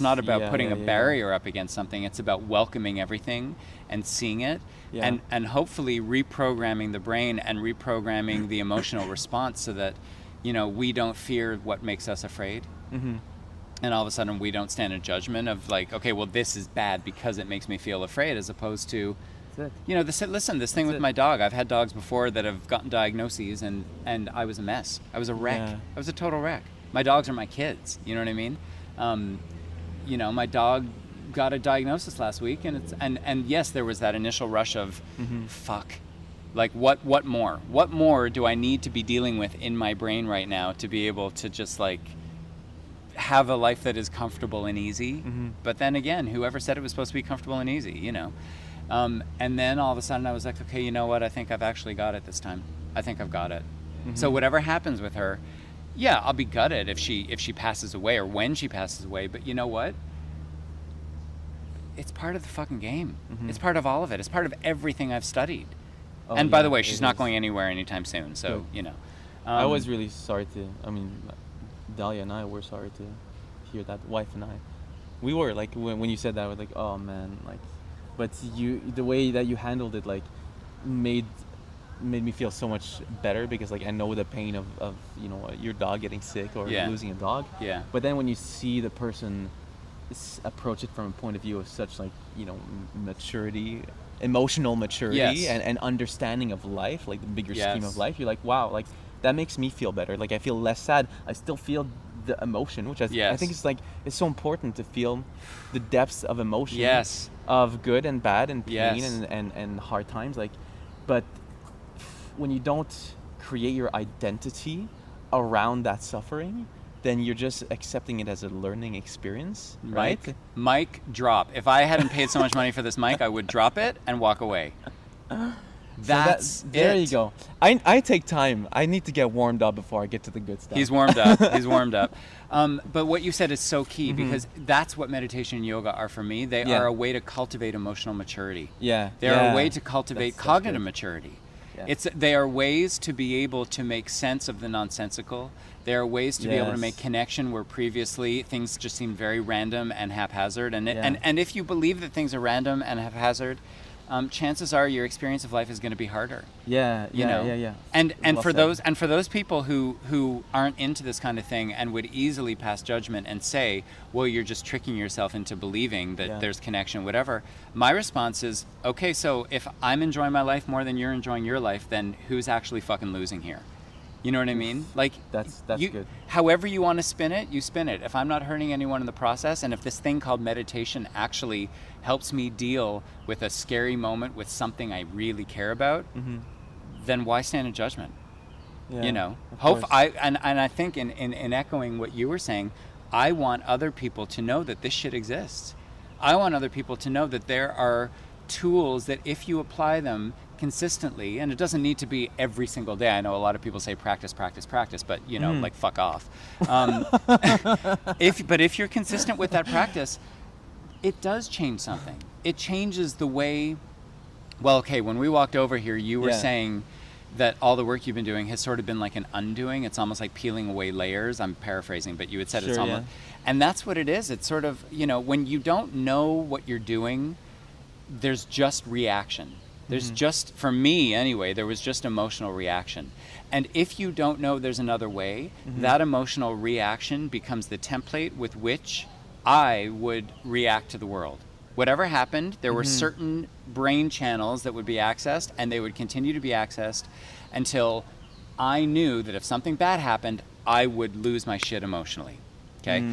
S1: putting
S2: Yeah,
S1: a
S2: yeah.
S1: barrier up against something. It's about welcoming everything and seeing it,
S2: Yeah.
S1: and hopefully reprogramming the brain and reprogramming the emotional response so that, you know, we don't fear what makes us afraid.
S2: Mm-hmm.
S1: And all of a sudden we don't stand in judgment of like, okay, well, this is bad because it makes me feel afraid, as opposed to,
S2: That's it.
S1: you know, this thing
S2: That's
S1: with
S2: it.
S1: my dog. I've had dogs before that have gotten diagnoses, and I was a mess. I was a wreck.
S2: Yeah.
S1: I was a total wreck. My dogs are my kids. You know what I mean? You know, my dog got a diagnosis last week, and yes, there was that initial rush of, fuck. Like, what more? What more do I need to be dealing with in my brain right now to be able to just like have a life that is comfortable and easy?
S2: Mm-hmm.
S1: But then again, whoever said it was supposed to be comfortable and easy, you know? And then all of a sudden I was like, okay, you know what? I think I've actually got it this time. I think I've got it.
S2: Mm-hmm.
S1: So whatever happens with her, yeah, I'll be gutted if she passes away or when she passes away. But you know what? It's part of the fucking game.
S2: Mhm.
S1: It's part of all of it. It's part of everything I've studied.
S2: Oh,
S1: And by
S2: yeah,
S1: the way,
S2: it
S1: she's not
S2: is.
S1: going anywhere anytime soon. So,
S2: Good.
S1: you know.
S2: I was really sorry to. I mean, Dahlia and I were sorry to hear that. Wife and I, we were like when you said that, we're like, oh man, like. But the way that you handled it, like, made me feel so much better, because like I know the pain of you know, your dog getting sick or
S1: Yeah.
S2: losing a dog.
S1: Yeah.
S2: But then when you see the person approach it from a point of view of such, like, you know, maturity, emotional maturity,
S1: Yes.
S2: and understanding of life, like the bigger scheme
S1: Yes.
S2: of life, you're like, wow, like that makes me feel better. Like I feel less sad. I still feel the emotion, which I
S1: Yes.
S2: think is like, it's so important to feel the depths of emotion.
S1: Yes.
S2: Of good and bad and pain
S1: Yes.
S2: and hard times, like, but when you don't create your identity around that suffering, then you're just accepting it as a learning experience, right?
S1: Mic drop. If I hadn't paid so much money for this mic, I would drop it and walk away. That's
S2: there
S1: it.
S2: you go. I take time. I need to get warmed up before I get to the good stuff.
S1: He's warmed up. He's warmed up. But what you said is so key,
S2: Mm-hmm.
S1: because that's what meditation and yoga are for me. They
S2: Yeah.
S1: are a way to cultivate emotional maturity.
S2: Yeah.
S1: They're
S2: yeah.
S1: a way to cultivate
S2: That's
S1: cognitive
S2: good.
S1: maturity.
S2: Yeah.
S1: They are ways to be able to make sense of the nonsensical. They are ways to be able to make
S2: Yes.
S1: connection where previously things just seemed very random and haphazard. And
S2: Yeah.
S1: and if you believe that things are random and haphazard, chances are your experience of life is going to be harder.
S2: Yeah.
S1: You know?
S2: Yeah.
S1: And
S2: Well
S1: for
S2: said.
S1: those people who aren't into this kind of thing and would easily pass judgment and say, well, you're just tricking yourself into believing that
S2: Yeah.
S1: there's connection, whatever. My response is, okay, so if I'm enjoying my life more than you're enjoying your life, then who's actually fucking losing here? You know what I mean? Like,
S2: That's good.
S1: However you want to spin it, you spin it. If I'm not hurting anyone in the process, and if this thing called meditation actually helps me deal with a scary moment with something I really care about,
S2: Mm-hmm.
S1: then why stand in judgment?
S2: Yeah,
S1: You know,
S2: of course.
S1: and I think in echoing what you were saying, I want other people to know that this shit exists. I want other people to know that there are tools that if you apply them consistently, and it doesn't need to be every single day. I know a lot of people say practice, but you know, like, fuck off. If you're consistent with that practice, it does change something. It changes the way. Well, okay, when we walked over here, you were
S2: Yeah.
S1: saying that all the work you've been doing has sort of been like an undoing. It's almost like peeling away layers. I'm paraphrasing, but you had said it's
S2: Sure,
S1: almost,
S2: yeah.
S1: and that's what it is. It's sort of, you know, when you don't know what you're doing, there's just reaction. There's just, for me anyway, there was just emotional reaction. And if you don't know there's another way, that emotional reaction becomes the template with which I would react to the world. Whatever happened, there were certain brain channels that would be accessed, and they would continue to be accessed until I knew that if something bad happened, I would lose my shit emotionally. Okay?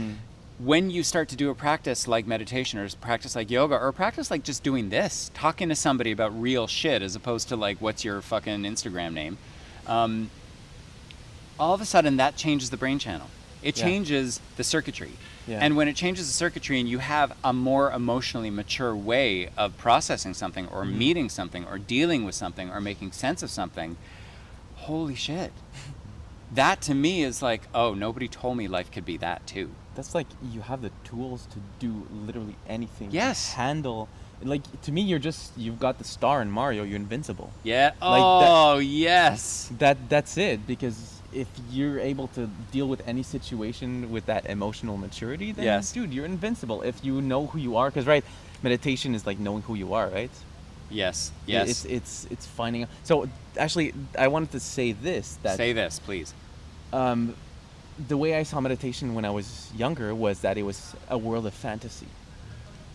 S1: When you start to do a practice like meditation or a practice like yoga or a practice like just doing this, talking to somebody about real shit as opposed to like, what's your fucking Instagram name? All of a sudden that changes the brain channel. It changes the circuitry. Yeah. And when it changes the circuitry and you have a more emotionally mature way of processing something or meeting something or dealing with something or making sense of something, holy shit. That to me is like, oh, nobody told me life could be that too.
S2: That's like you have the tools to do literally anything.
S1: Yes.
S2: To handle, like, to me, you've got the star in Mario, you're invincible.
S1: Yeah.
S2: Like
S1: oh, yes.
S2: That's it, because if you're able to deal with any situation with that emotional maturity, then dude, you're invincible. If you know who you are, because meditation is like knowing who you are, right?
S1: Yes.
S2: It's finding. So actually, I wanted to say this.
S1: Say this, please.
S2: The way I saw meditation when I was younger was that it was a world of fantasy.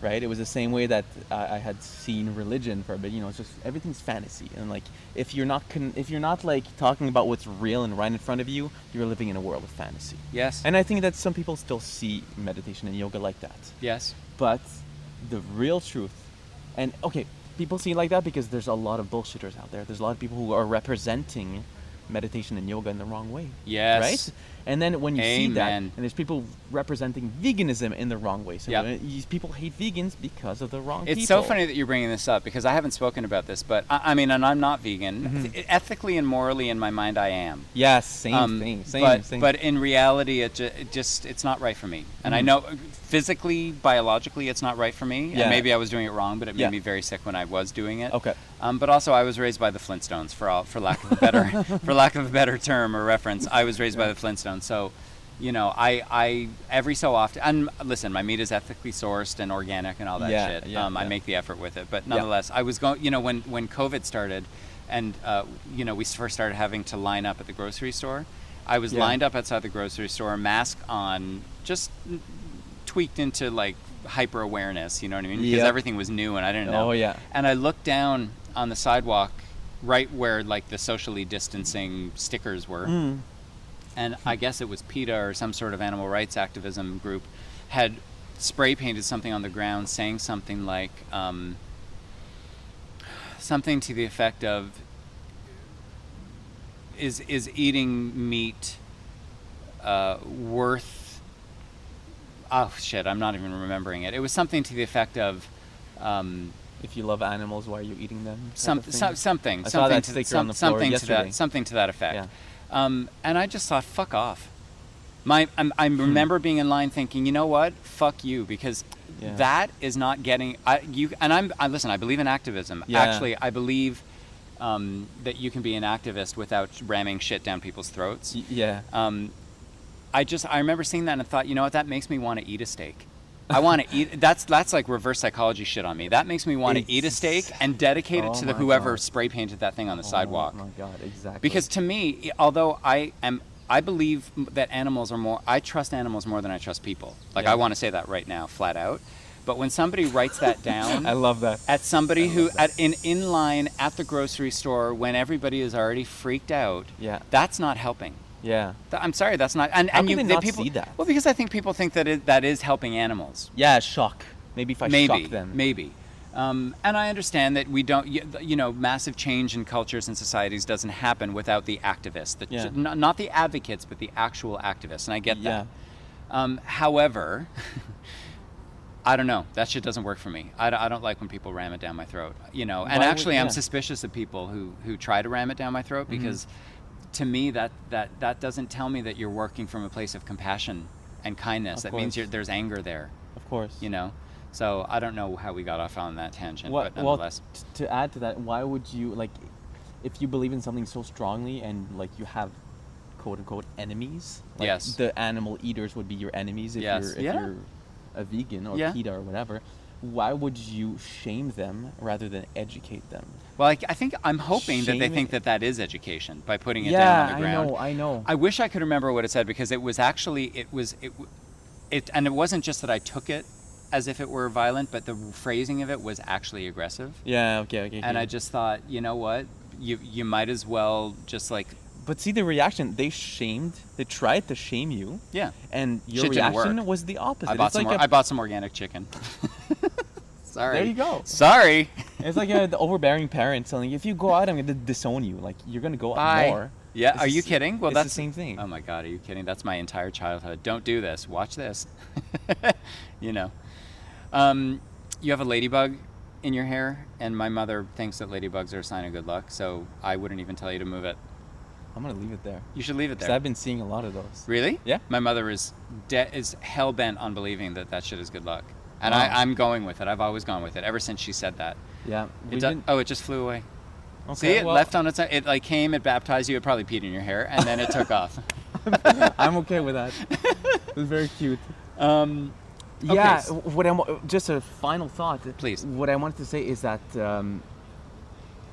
S2: Right? It was the same way that I had seen religion for a bit. It's just everything's fantasy, and like if you're not like talking about what's real and right in front of you, you're living in a world of fantasy.
S1: Yes.
S2: And I think that some people still see meditation and yoga like that.
S1: Yes.
S2: But the real truth, and okay, people see it like that because there's a lot of bullshitters out there. There's a lot of people who are representing meditation and yoga in the wrong way.
S1: Yes.
S2: Right? And then when you see that,
S1: Amen.
S2: and there's people representing veganism in the wrong way. So
S1: Yep.
S2: People hate vegans because of the wrong people.
S1: It's so funny that you're bringing this up because I haven't spoken about this, but I mean, and I'm not vegan. Ethically and morally in my mind, I am.
S2: Yes, same thing. Same.
S1: But in reality, it's not right for me. And I know physically, biologically, it's not right for me.
S2: Yeah.
S1: And maybe I was doing it wrong, but it made me very sick when I was doing it.
S2: Okay.
S1: But also, I was raised by the Flintstones, for lack of a better term or reference. I was raised by the Flintstones, so. I every so often, and listen, my meat is ethically sourced and organic and all that shit. I make the effort with it, but nonetheless, I was going, when COVID started and, we first started having to line up at the grocery store, I was lined up outside the grocery store, mask on, just tweaked into like hyper awareness, you know what I mean? Because everything was new and I didn't know.
S2: Oh, yeah.
S1: And I looked down on the sidewalk right where like the socially distancing stickers were. And I guess it was PETA or some sort of animal rights activism group had spray painted something on the ground saying something like, something to the effect of, is eating meat worth, oh shit, I'm not even remembering it. It was something to the effect of,
S2: if you love animals, why are you eating them?
S1: Something
S2: I saw that sticker on the floor yesterday.
S1: Something to that effect.
S2: Yeah.
S1: And I just thought, fuck off. I remember being in line thinking, you know what? Fuck you, because that is not getting you. And listen. I believe in activism.
S2: Yeah.
S1: Actually, I believe that you can be an activist without ramming shit down people's throats. I remember seeing that and thought, you know what? That makes me want to eat a steak. I want to eat. That's like reverse psychology shit on me. That makes me want to eat a steak and dedicate it to whoever spray painted that thing on the sidewalk.
S2: Oh my God, exactly.
S1: Because to me, although I believe that animals are more. I trust animals more than I trust people. Like I want to say that right now, flat out. But when somebody writes that down,
S2: I love that.
S1: At somebody who in line at the grocery store when everybody is already freaked out, that's not helping.
S2: Yeah.
S1: I'm sorry, that's not. And
S2: How can
S1: you
S2: they not
S1: people
S2: see that?
S1: Well, because I think people think that is helping animals.
S2: Yeah, shock. Maybe if I shock them.
S1: Maybe. And I understand that we don't, massive change in cultures and societies doesn't happen without the activists, not the advocates, but the actual activists, and I get that. However, I don't know. That shit doesn't work for me. I don't like when people ram it down my throat, And actually, I'm suspicious of people who try to ram it down my throat because, to me, that doesn't tell me that you're working from a place of compassion and kindness. That means there's anger there.
S2: Of course.
S1: So I don't know how we got off on that tangent, but nonetheless.
S2: Well, to add to that, why would you, if you believe in something so strongly and, you have quote-unquote enemies, the animal eaters would be your enemies if you're a vegan or PETA or whatever, why would you shame them rather than educate them?
S1: Well, I think I'm hoping that they think that is education by putting it down on the ground.
S2: I know.
S1: I wish I could remember what it said because it was actually, and it wasn't just that I took it as if it were violent, but the phrasing of it was actually aggressive.
S2: Yeah, okay.
S1: And I just thought, you know what? You might as well just
S2: But see the reaction. They tried to shame you.
S1: Yeah.
S2: And your
S1: Shit didn't
S2: reaction
S1: work.
S2: was the opposite.
S1: I bought
S2: It's like
S1: I bought some organic chicken. Sorry.
S2: There you go.
S1: Sorry.
S2: It's like the overbearing parent telling you, if you go out, I'm going to disown you. Like, you're going to go out
S1: Bye.
S2: more.
S1: Yeah,
S2: It's
S1: are
S2: the
S1: you
S2: s-
S1: kidding? Well,
S2: it's
S1: that's
S2: the same thing.
S1: Oh my God, are you kidding? That's my entire childhood. Don't do this. Watch this. You know. You have a ladybug in your hair, and my mother thinks that ladybugs are a sign of good luck, so I wouldn't even tell you to move it.
S2: I'm going to leave it there.
S1: You should leave it
S2: Because
S1: there.
S2: I've been seeing a lot of those.
S1: Really?
S2: Yeah.
S1: My mother is hell bent on believing that shit is good luck, and
S2: Wow.
S1: I'm going with it. I've always gone with it ever since she said that.
S2: Yeah.
S1: Oh, it just flew away.
S2: Okay,
S1: See, it
S2: well,
S1: left on its own. It like came, it baptized you, it probably peed in your hair, and then it took off.
S2: I'm okay with that. It was very cute.
S1: Okay,
S2: Yeah,
S1: so-
S2: just a final thought.
S1: Please.
S2: What I wanted to say is that,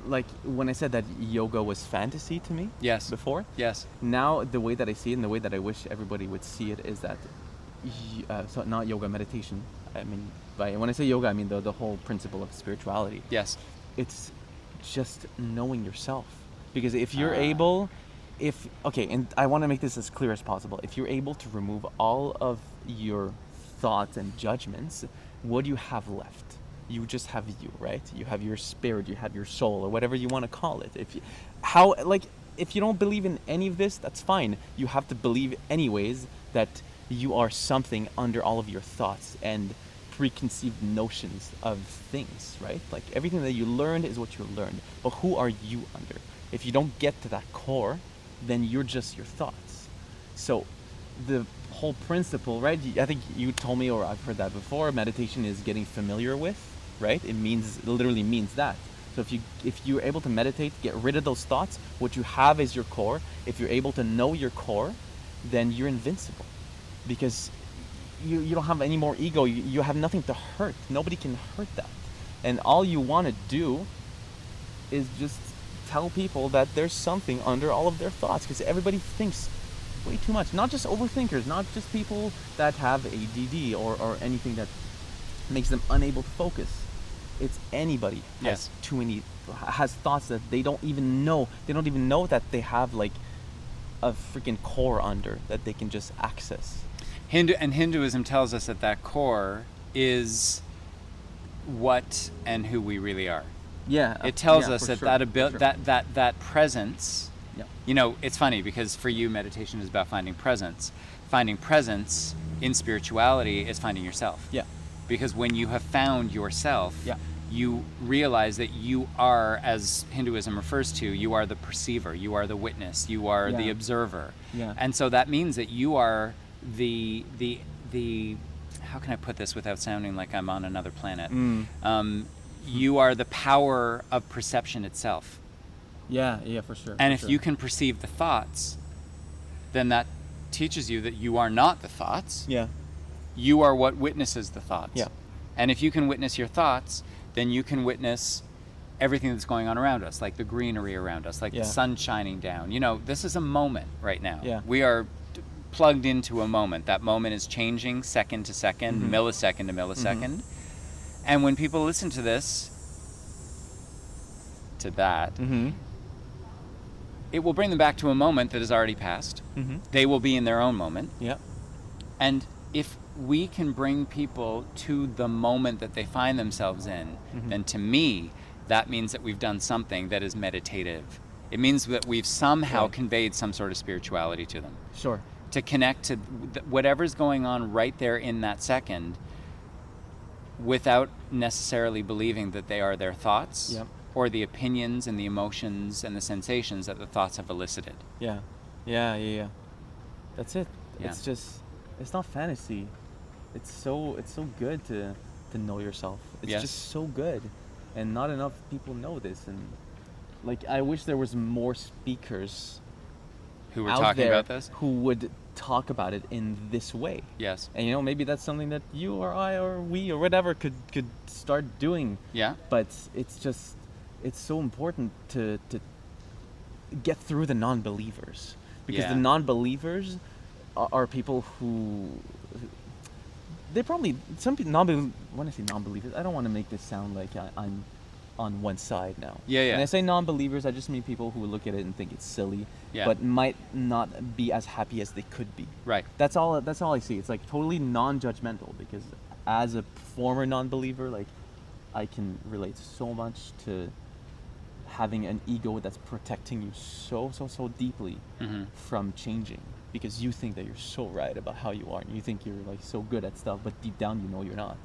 S2: like, when I said that yoga was fantasy to me
S1: Yes.
S2: before,
S1: Yes.
S2: now the way that I see it and the way that I wish everybody would see it is that, so not yoga, meditation. I mean, when I say yoga, I mean the whole principle of spirituality.
S1: Yes.
S2: It's just knowing yourself. Because if you're okay, and I want to make this as clear as possible. If you're able to remove all of your thoughts and judgments, what do you have left? You just have you, right? You have your spirit, you have your soul, or whatever you want to call it. If you don't believe in any of this, that's fine. You have to believe anyways that you are something under all of your thoughts and preconceived notions of things, right? Like everything that you learned is what you learned. But who are you under? If you don't get to that core, then you're just your thoughts. So the whole principle, right? I think you told me, or I've heard that before, meditation is getting familiar with, right? It literally means that. So if you're able to meditate, get rid of those thoughts, what you have is your core. If you're able to know your core, then you're invincible. Because you don't have any more ego. You have nothing to hurt. Nobody can hurt that. And all you want to do is just tell people that there's something under all of their thoughts, because everybody thinks way too much. Not just overthinkers, not just people that have ADD or anything that makes them unable to focus. It's anybody
S1: Yes.
S2: has thoughts that they don't even know. They don't even know that they have like a freaking core under that they can just access.
S1: Hinduism tells us that core is what and who we really are.
S2: Yeah.
S1: It tells
S2: yeah,
S1: us
S2: for
S1: that
S2: sure, for sure.
S1: that presence.
S2: Yeah.
S1: You know, it's funny because for you, meditation is about finding presence. Finding presence in spirituality is finding yourself.
S2: Yeah.
S1: Because when you have found yourself,
S2: Yeah.
S1: you realize that you are, as Hinduism refers to, you are the perceiver, you are the witness, you are the
S2: Yeah.
S1: observer.
S2: Yeah.
S1: And so that means that you are the how can I put this without sounding like I'm on another planet? You are the power of perception itself.
S2: Yeah, for sure.
S1: And
S2: for
S1: if
S2: sure.
S1: you can perceive the thoughts, then that teaches you that you are not the thoughts.
S2: Yeah.
S1: You are what witnesses the thoughts.
S2: Yeah.
S1: And if you can witness your thoughts, then you can witness everything that's going on around us, like the greenery around us, like
S2: Yeah.
S1: the sun shining down. You know, this is a moment right now.
S2: Yeah.
S1: We are plugged into a moment. That moment is changing second to second,
S2: Mhm.
S1: millisecond to millisecond. And when people listen to this, to that,
S2: Mm-hmm.
S1: it will bring them back to a moment that has already passed.
S2: Mm-hmm.
S1: They will be in their own moment.
S2: Yeah.
S1: And if we can bring people to the moment that they find themselves in,
S2: Mhm.
S1: then to me, that means that we've done something that is meditative. It means that we've somehow
S2: Right.
S1: conveyed some sort of spirituality to them.
S2: Sure.
S1: To connect to whatever's going on right there in that second without necessarily believing that they are their thoughts
S2: Yep.
S1: or the opinions and the emotions and the sensations that the thoughts have elicited.
S2: Yeah. Yeah. That's it.
S1: Yeah.
S2: It's not fantasy. It's so good to know yourself. It's
S1: Yes.
S2: just so good. And not enough people know this, and like I wish there was more speakers
S1: Who were
S2: out
S1: talking
S2: there
S1: about this?
S2: who would talk about it in this way.
S1: Yes.
S2: And maybe that's something that you or I or we or whatever could start doing.
S1: Yeah.
S2: But it's so important to get through the non-believers, because
S1: Yeah.
S2: the non-believers are people who they probably some people when I say non-believers, I don't want to make this sound like I'm on one side now.
S1: Yeah, yeah.
S2: And I say non-believers, I just mean people who look at it and think it's silly,
S1: Yeah.
S2: but might not be as happy as they could be.
S1: Right.
S2: That's all I see. It's like totally non-judgmental, because as a former non-believer, like, I can relate so much to having an ego that's protecting you so deeply from changing, because you think that you're so right about how you are, and you think you're like so good at stuff, but deep down you know you're not.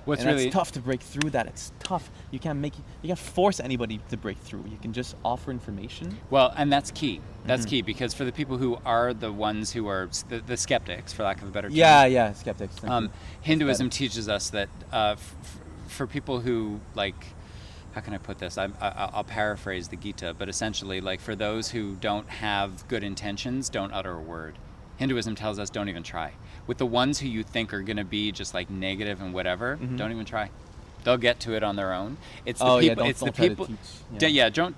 S1: What's
S2: and
S1: really
S2: it's tough to break through that. It's tough. You can't force anybody to break through. You can just offer information.
S1: Well, and that's key. That's key, because for the people who are the ones who are the skeptics, for lack of a better term.
S2: Yeah, skeptics.
S1: Hinduism teaches us that for people who, like, how can I put this? I'll paraphrase the Gita, but essentially, like, for those who don't have good intentions, don't utter a word. Hinduism tells us don't even try. With the ones who you think are going to be just like negative and whatever, don't even try. They'll get to it on their own. It's the people. It's the people.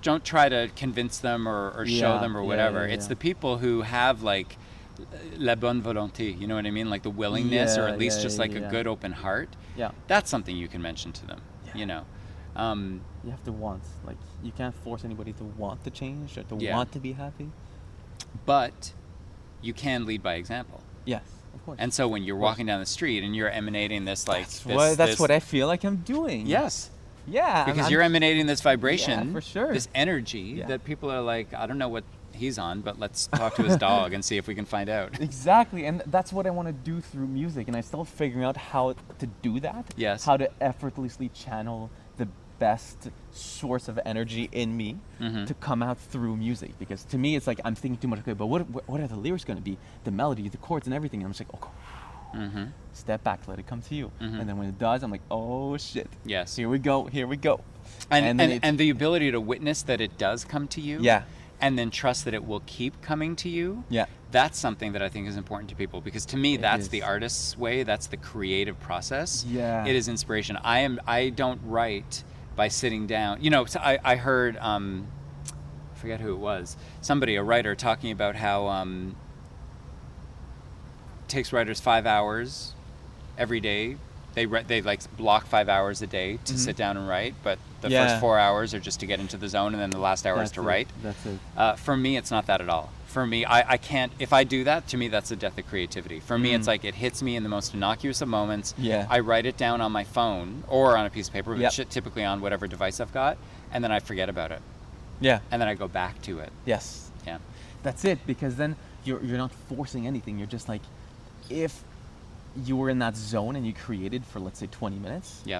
S1: Don't try to convince them or show them or whatever. It's the people who have, like, la bonne volonté. You know what I mean? Like the willingness, or at least just like a good open heart.
S2: Yeah.
S1: That's something you can mention to them. Yeah. You know.
S2: You have to want. Like, you can't force anybody to want to change or to want to be happy.
S1: But you can lead by example.
S2: Yes, of course.
S1: And so when you're walking down the street and you're emanating this, like,
S2: that's what I feel like I'm doing.
S1: Yes.
S2: Yeah.
S1: Because you're emanating this vibration,
S2: for sure.
S1: this energy that people are like, I don't know what he's on, but let's talk to his dog and see if we can find out.
S2: Exactly, and that's what I want to do through music, and I'm still figuring out how to do that.
S1: Yes.
S2: How to effortlessly channel the best source of energy in me to come out through music, because to me it's like I'm thinking too much. Okay, but what are the lyrics going to be? The melody, the chords, and everything. And I'm just like, okay, step back, let it come to you. And then when it does, I'm like, oh shit.
S1: Yes.
S2: Here we go.
S1: And the ability to witness that it does come to you.
S2: Yeah.
S1: And then trust that it will keep coming to you.
S2: Yeah.
S1: That's something that I think is important to people, because to me that's the artist's way. That's the creative process.
S2: Yeah.
S1: It is inspiration. I don't write by sitting down. You know, so I heard, I forget who it was, a writer, talking about how it takes writers 5 hours every day. They like block 5 hours a day to sit down and write, but the first 4 hours are just to get into the zone, and then the last hour is to write.
S2: That's it.
S1: For me, it's not that at all. For me, I can't, if I do that, to me that's the death of creativity. For me, it's like it hits me in the most innocuous of moments.
S2: Yeah.
S1: I write it down on my phone or on a piece of paper, but typically on whatever device I've got, and then I forget about it.
S2: Yeah.
S1: And then I go back to it.
S2: Yes.
S1: Yeah.
S2: That's it, because then you're not forcing anything. You're just like, if you were in that zone and you created for, let's say, 20 minutes.
S1: Yeah.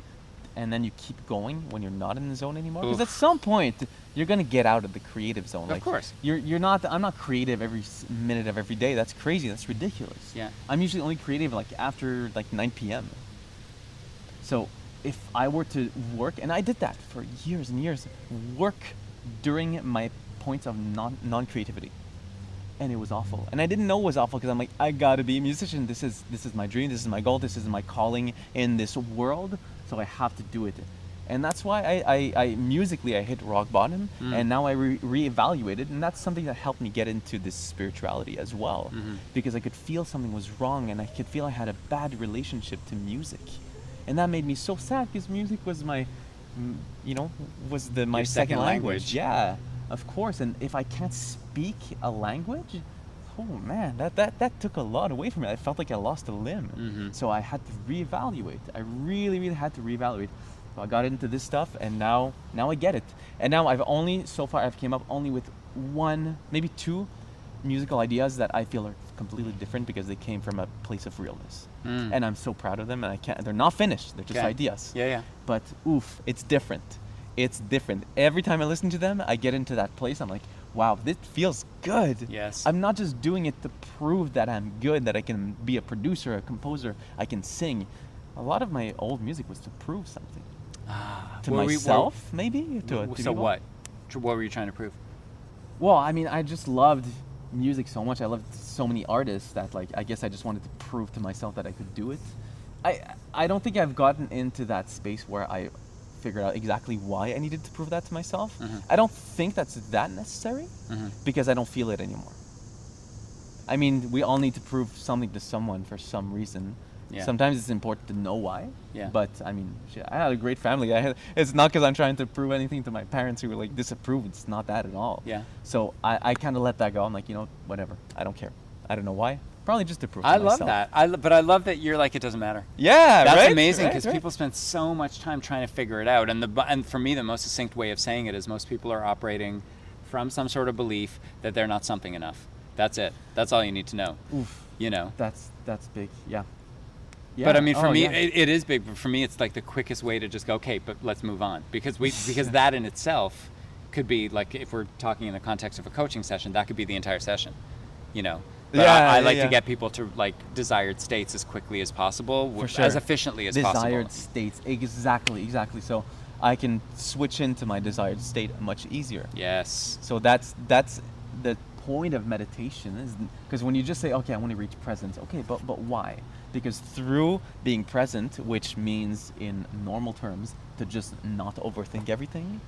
S2: And then you keep going when you're not in the zone anymore. Because at some point, you're going to get out of the creative zone.
S1: Of course.
S2: You're not, I'm not creative every minute of every day. That's crazy. That's ridiculous.
S1: Yeah.
S2: I'm usually only creative like after like 9 p.m. So if I were to work, and I did that for years and years, work during my points of non-creativity. And it was awful. And I didn't know it was awful, because I'm like, I gotta be a musician. This is my dream. This is my goal. This is my calling in this world. So I have to do it. And that's why I musically I hit rock bottom, and now I reevaluated, and that's something that helped me get into this spirituality as well, because I could feel something was wrong, and I could feel I had a bad relationship to music, and that made me so sad, because music was my, my second language. Yeah, of course. And if I can't speak a language, oh man, that took a lot away from me. I felt like I lost a limb. So I had to reevaluate. I really had to reevaluate. So I got into this stuff, and now I get it. And now I've came up only with one, maybe two musical ideas that I feel are completely different, because they came from a place of realness. And I'm so proud of them, and they're not finished. They're just ideas.
S1: Yeah.
S2: But it's different. It's different. Every time I listen to them, I get into that place. I'm like, wow, this feels good.
S1: Yes.
S2: I'm not just doing it to prove that I'm good, that I can be a producer, a composer, I can sing. A lot of my old music was to prove something. To myself, maybe? To
S1: so
S2: people.
S1: What were you trying to prove?
S2: Well, I mean, I just loved music so much. I loved so many artists that, like, I guess I just wanted to prove to myself that I could do it. I don't think I've gotten into that space where I figured out exactly why I needed to prove that to myself. I don't think that's that necessary, because I don't feel it anymore. I mean, we all need to prove something to someone for some reason.
S1: Yeah.
S2: Sometimes it's important to know why.
S1: Yeah.
S2: But I mean, shit, I had a great family. It's not because I'm trying to prove anything to my parents who were like disapprove. It's not that at all.
S1: Yeah.
S2: So I kind of let that go. I'm like, whatever. I don't care. I don't know why. Probably just to prove.
S1: I
S2: to
S1: love
S2: myself.
S1: that. But I love that you're like, it doesn't matter.
S2: Yeah,
S1: That's
S2: right?
S1: amazing,
S2: Right,
S1: because
S2: right.
S1: people spend so much time trying to figure it out. And for me, the most succinct way of saying it is most people are operating from some sort of belief that they're not something enough. That's it. That's all you need to know.
S2: Oof. That's big. Yeah. Yeah.
S1: But I mean, for me,
S2: yeah.
S1: it is big. But for me, it's like the quickest way to just go, okay, but let's move on, because that in itself could be like, if we're talking in the context of a coaching session, that could be the entire session, But I like to get people to like desired states as quickly as possible,
S2: For sure.
S1: as efficiently as possible.
S2: Desired states, exactly. So I can switch into my desired state much easier.
S1: Yes.
S2: So that's the point of meditation, is because when you just say, okay, I want to reach presence, okay, but why? Because through being present, which means in normal terms to just not overthink everything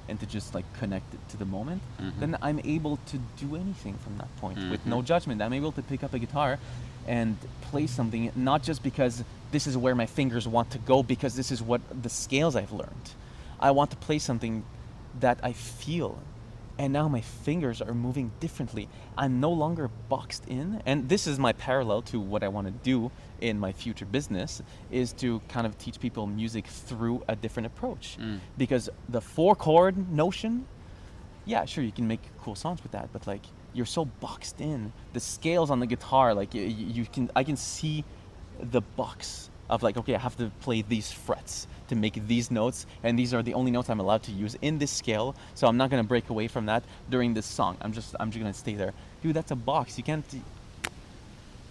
S2: and to just like connect it to the moment, then I'm able to do anything from that point with no judgment. I'm able to pick up a guitar and play something, not just because this is where my fingers want to go, because this is what the scales I've learned. I want to play something that I feel, and now my fingers are moving differently. I'm no longer boxed in, and this is my parallel to what I want to do in my future business, is to kind of teach people music through a different approach. Because the 4-chord notion, yeah, sure, you can make cool songs with that, but like, you're so boxed in. The scales on the guitar, like I can see the box of like, okay, I have to play these frets to make these notes, and these are the only notes I'm allowed to use in this scale, so I'm not gonna break away from that during this song. I'm just gonna stay there. Dude, that's a box. You can't.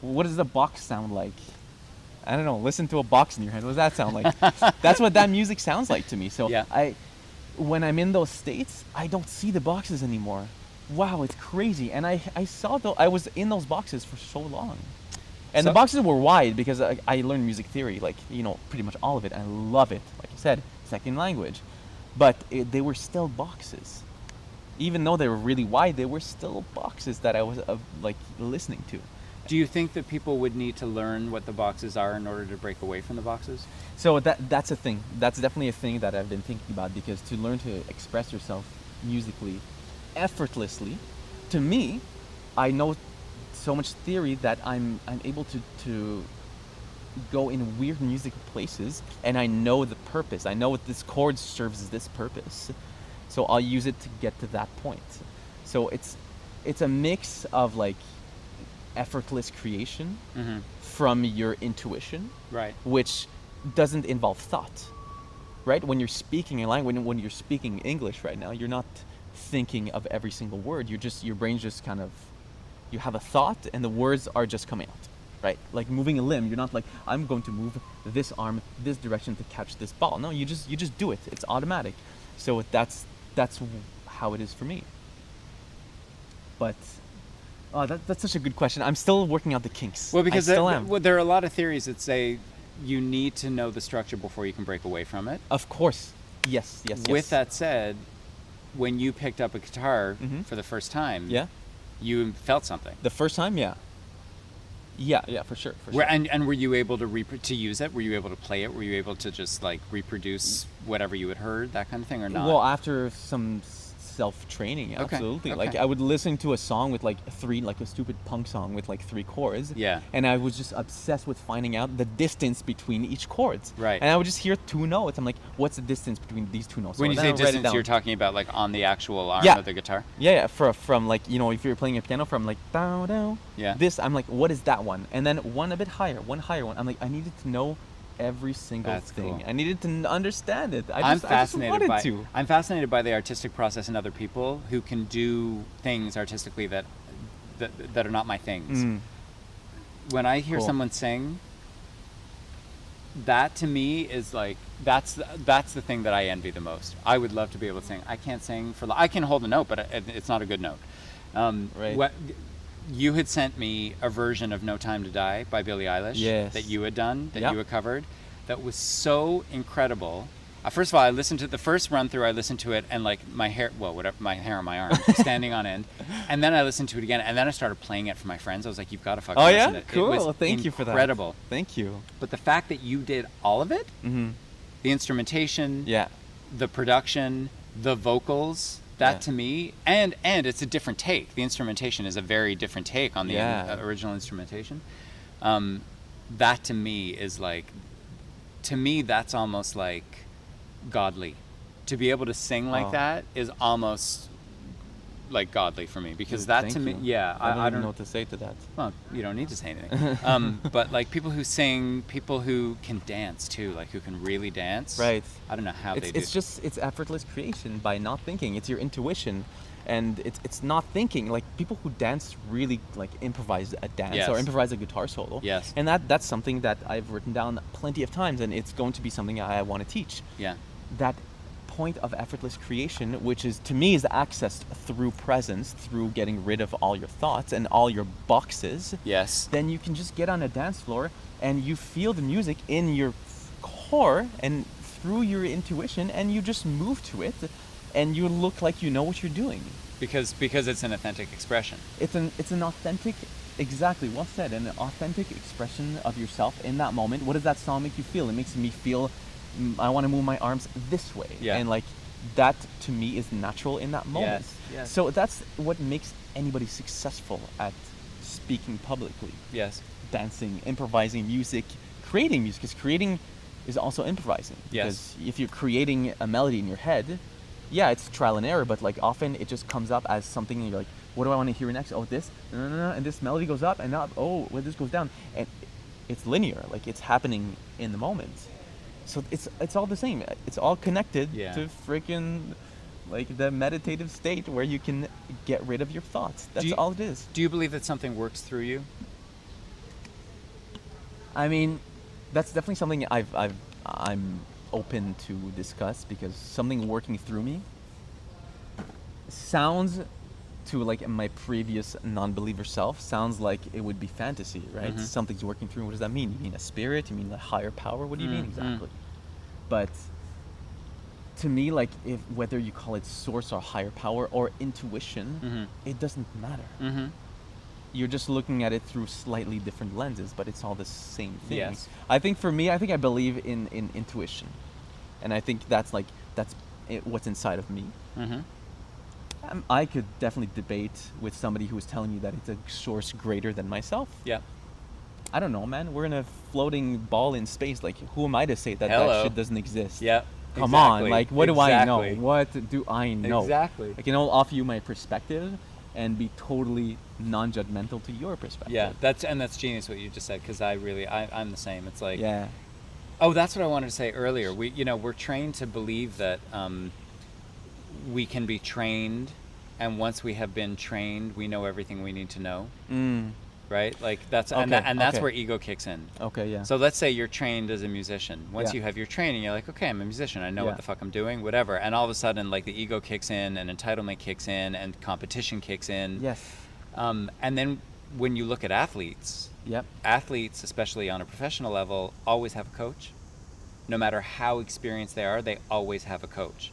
S2: What does the box sound like? I don't know. Listen to a box in your head. What does that sound like? That's what that music sounds like to me. So
S1: yeah.
S2: When I'm in those states, I don't see the boxes anymore. Wow, it's crazy. And I I was in those boxes for so long. And the boxes were wide because I learned music theory, like, pretty much all of it. I love it. Like you said, second language. But they were still boxes. Even though they were really wide, they were still boxes that I was like listening to.
S1: Do you think that people would need to learn what the boxes are in order to break away from the boxes?
S2: So that's a thing. That's definitely a thing that I've been thinking about, because to learn to express yourself musically effortlessly, to me, I know so much theory that I'm able to go in weird music places, and I know the purpose. I know what this chord serves this purpose. So I'll use it to get to that point. So it's a mix of like effortless creation from your intuition,
S1: right?
S2: Which doesn't involve thought, right? When you're speaking a language, when you're speaking English right now, you're not thinking of every single word. Your brain's just kind of, you have a thought and the words are just coming out, right? Like moving a limb, you're not like, I'm going to move this arm this direction to catch this ball. No, you just do it. It's automatic. So that's how it is for me. But that's such a good question. I'm still working out the kinks.
S1: Well, because
S2: there
S1: are a lot of theories that say you need to know the structure before you can break away from it.
S2: Of course. Yes.
S1: With that said, when you picked up a guitar for the first time, you felt something.
S2: The first time, yeah. Yeah, for sure.
S1: And were you able to use it? Were you able to play it? Were you able to just like reproduce whatever you had heard, that kind of thing, or not?
S2: Well, after some self-training, absolutely.
S1: Okay.
S2: Like I would listen to a song with like a stupid punk song with like 3 chords.
S1: Yeah.
S2: And I was just obsessed with finding out the distance between each chords.
S1: Right.
S2: And I would just hear 2 notes. I'm like, what's the distance between these 2 notes?
S1: When you say distance, you're talking about like on the actual arm of the guitar?
S2: Yeah. From like, if you're playing a piano from like down, down.
S1: Yeah.
S2: This, I'm like, what is that one? And then one a bit higher, one higher one. I'm like, I needed to know every single thing.
S1: Cool.
S2: I needed to understand it.
S1: I'm fascinated by the artistic process in other people who can do things artistically that are not my things. When I hear someone sing, that to me is like that's the thing that I envy the most. I would love to be able to sing. I can't sing I can hold a note, but it's not a good note.
S2: Right.
S1: You had sent me a version of No Time to Die by Billie Eilish that you had done, that you had covered, that was so incredible. First of all, I listened to the first run through. I listened to it, and like my hair, well, whatever, my hair on my arm, standing on end. And then I listened to it again, and then I started playing it for my friends. I was like, "You've got to fucking listen to it."
S2: Cool.
S1: It was
S2: Thank you for that.
S1: Incredible.
S2: Thank you.
S1: But the fact that you did all of it, the instrumentation,
S2: Yeah.
S1: the production, the vocals, that to me, and it's a different take. The instrumentation is a very different take on the original instrumentation. That to me is like, that's almost like godly. To be able to sing like that is almost like godly for me, because that to me,
S2: I don't know what to say to that.
S1: Well, you don't need to say anything. But like people who sing, people who can dance too, like who can really dance.
S2: Right.
S1: I don't know how they do.
S2: It's effortless creation by not thinking. It's your intuition, and it's not thinking. Like people who dance really like improvise a dance or improvise a guitar solo.
S1: Yes.
S2: And that's something that I've written down plenty of times, and it's going to be something I want to teach.
S1: Yeah.
S2: That point of effortless creation, which is to me is accessed through presence, through getting rid of all your thoughts and all your boxes.
S1: Yes.
S2: Then you can just get on a dance floor and you feel the music in your core and through your intuition, and you just move to it, and you look like you know what you're doing.
S1: Because it's an authentic expression.
S2: It's an authentic, exactly, well said, an authentic expression of yourself in that moment. What does that song make you feel? It makes me feel I want to move my arms this way.
S1: Yeah.
S2: And like that to me is natural in that moment.
S1: Yes.
S2: So that's what makes anybody successful at speaking publicly.
S1: Yes.
S2: Dancing, improvising music, creating music. Because creating is also improvising.
S1: Yes.
S2: Because if you're creating a melody in your head, it's trial and error, but like often it just comes up as something and you're like, what do I want to hear next? Oh, this, no, and this melody goes up and up. Oh, well, this goes down. And it's linear, like it's happening in the moment. So it's all the same. It's all connected to freaking like the meditative state where you can get rid of your thoughts. That's all it is.
S1: Do you believe that something works through you?
S2: I mean, that's definitely something I'm open to discuss, because something working through me sounds to like my previous non-believer self sounds like it would be fantasy, right?
S1: Mm-hmm.
S2: Something's working through. What does that mean? You mean a spirit? You mean a higher power? What do you mean exactly? But to me, like if whether you call it source or higher power or intuition, it doesn't matter. You're just looking at it through slightly different lenses, but it's all the same thing.
S1: Yes.
S2: I think for me, I believe in intuition, and I think that's what's inside of me. I could definitely debate with somebody who is telling me that it's a source greater than myself.
S1: Yeah.
S2: I don't know, man. We're in a floating ball in space. Like, who am I to say that
S1: Hello.
S2: that shit doesn't exist?
S1: Yeah.
S2: Come
S1: exactly.
S2: on. Like, what do I know?
S1: Exactly.
S2: What do I know?
S1: Exactly.
S2: I can only offer you my perspective and be totally non-judgmental to your perspective.
S1: Yeah, that's genius what you just said, because I'm the same. It's like,
S2: yeah.
S1: Oh, that's what I wanted to say earlier. We're trained to believe that we can be trained, and once we have been trained, we know everything we need to know. Right? Like that's that's where ego kicks in.
S2: Okay, yeah.
S1: So let's say you're trained as a musician. Once you have your training, you're like, okay, I'm a musician. I know what the fuck I'm doing, whatever. And all of a sudden, like the ego kicks in, and entitlement kicks in, and competition kicks in.
S2: Yes.
S1: And then when you look at athletes, athletes, especially on a professional level, always have a coach. No matter how experienced they are, they always have a coach.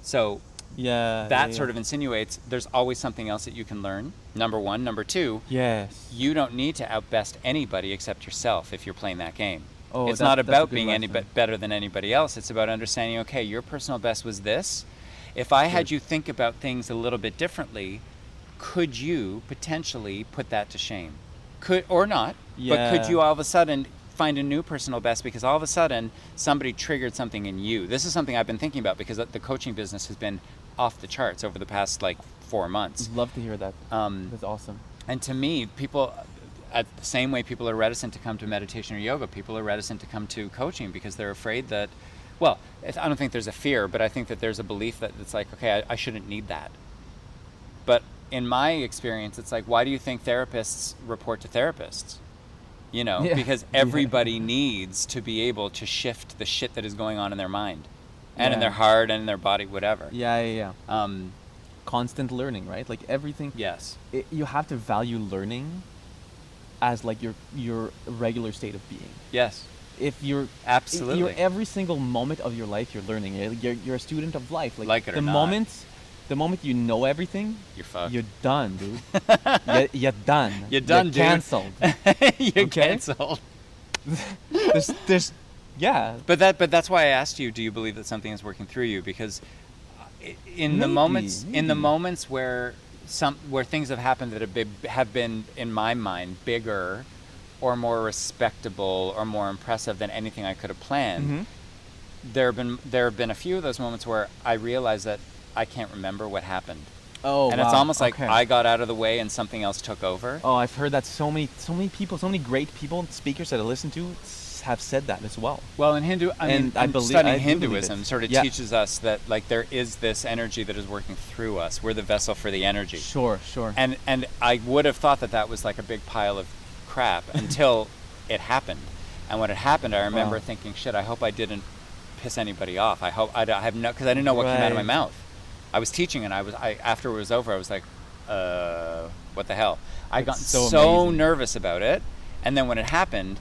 S1: So that sort of insinuates there's always something else that you can learn. Number one. Number two, you don't need to outbest anybody except yourself if you're playing that game. It's not about being any better than anybody else. It's about understanding, okay, your personal best was this. If I had you think about things a little bit differently, could you potentially put that to shame? Could or not, but could you all of a sudden find a new personal best because all of a sudden somebody triggered something in you? This is something I've been thinking about because the coaching business has been off the charts over the past 4 months.
S2: Love to hear that. That's awesome.
S1: And to me, people, at the same way people are reticent to come to meditation or yoga, people are reticent to come to coaching because they're afraid that, well, I don't think there's a fear, but I think that there's a belief that it's like, okay, I shouldn't need that. But in my experience, it's like, why do you think therapists report to therapists? Because everybody needs to be able to shift the shit that is going on in their mind and in their heart and in their body, whatever.
S2: Constant learning, right? Like everything.
S1: Yes.
S2: You have to value learning as like your regular state of being.
S1: Yes.
S2: if you're
S1: Absolutely.
S2: you're every single moment of your life you're learning. You're a student of life.
S1: Like it or
S2: the
S1: not.
S2: moment you know everything,
S1: You're fucked.
S2: you're done, dude. You're done.
S1: You're done,
S2: You're
S1: dude.
S2: Canceled.
S1: You're
S2: Okay?
S1: canceled.
S2: there's yeah.
S1: But that's why I asked you, do you believe that something is working through you? Because in the moments where things have happened that have been in my mind bigger or more respectable or more impressive than anything I could have planned, there have been a few of those moments where I realized that I can't remember what happened.
S2: Oh,
S1: and
S2: wow.
S1: It's almost like
S2: Okay.
S1: I got out of the way and something else took over.
S2: Oh, I've heard that so many people, so many great people and speakers that I listen to have said that as well.
S1: Well, in studying Hinduism sort of teaches us that like there is this energy that is working through us. We're the vessel for the energy.
S2: Sure.
S1: And I would have thought that was like a big pile of crap until it happened. And when it happened, I remember thinking, shit, I hope I didn't piss anybody off. I hope I have no, because I didn't know what came out of my mouth. I was teaching, and after it was over, I was like, what the hell? I got so nervous about it, and then when it happened,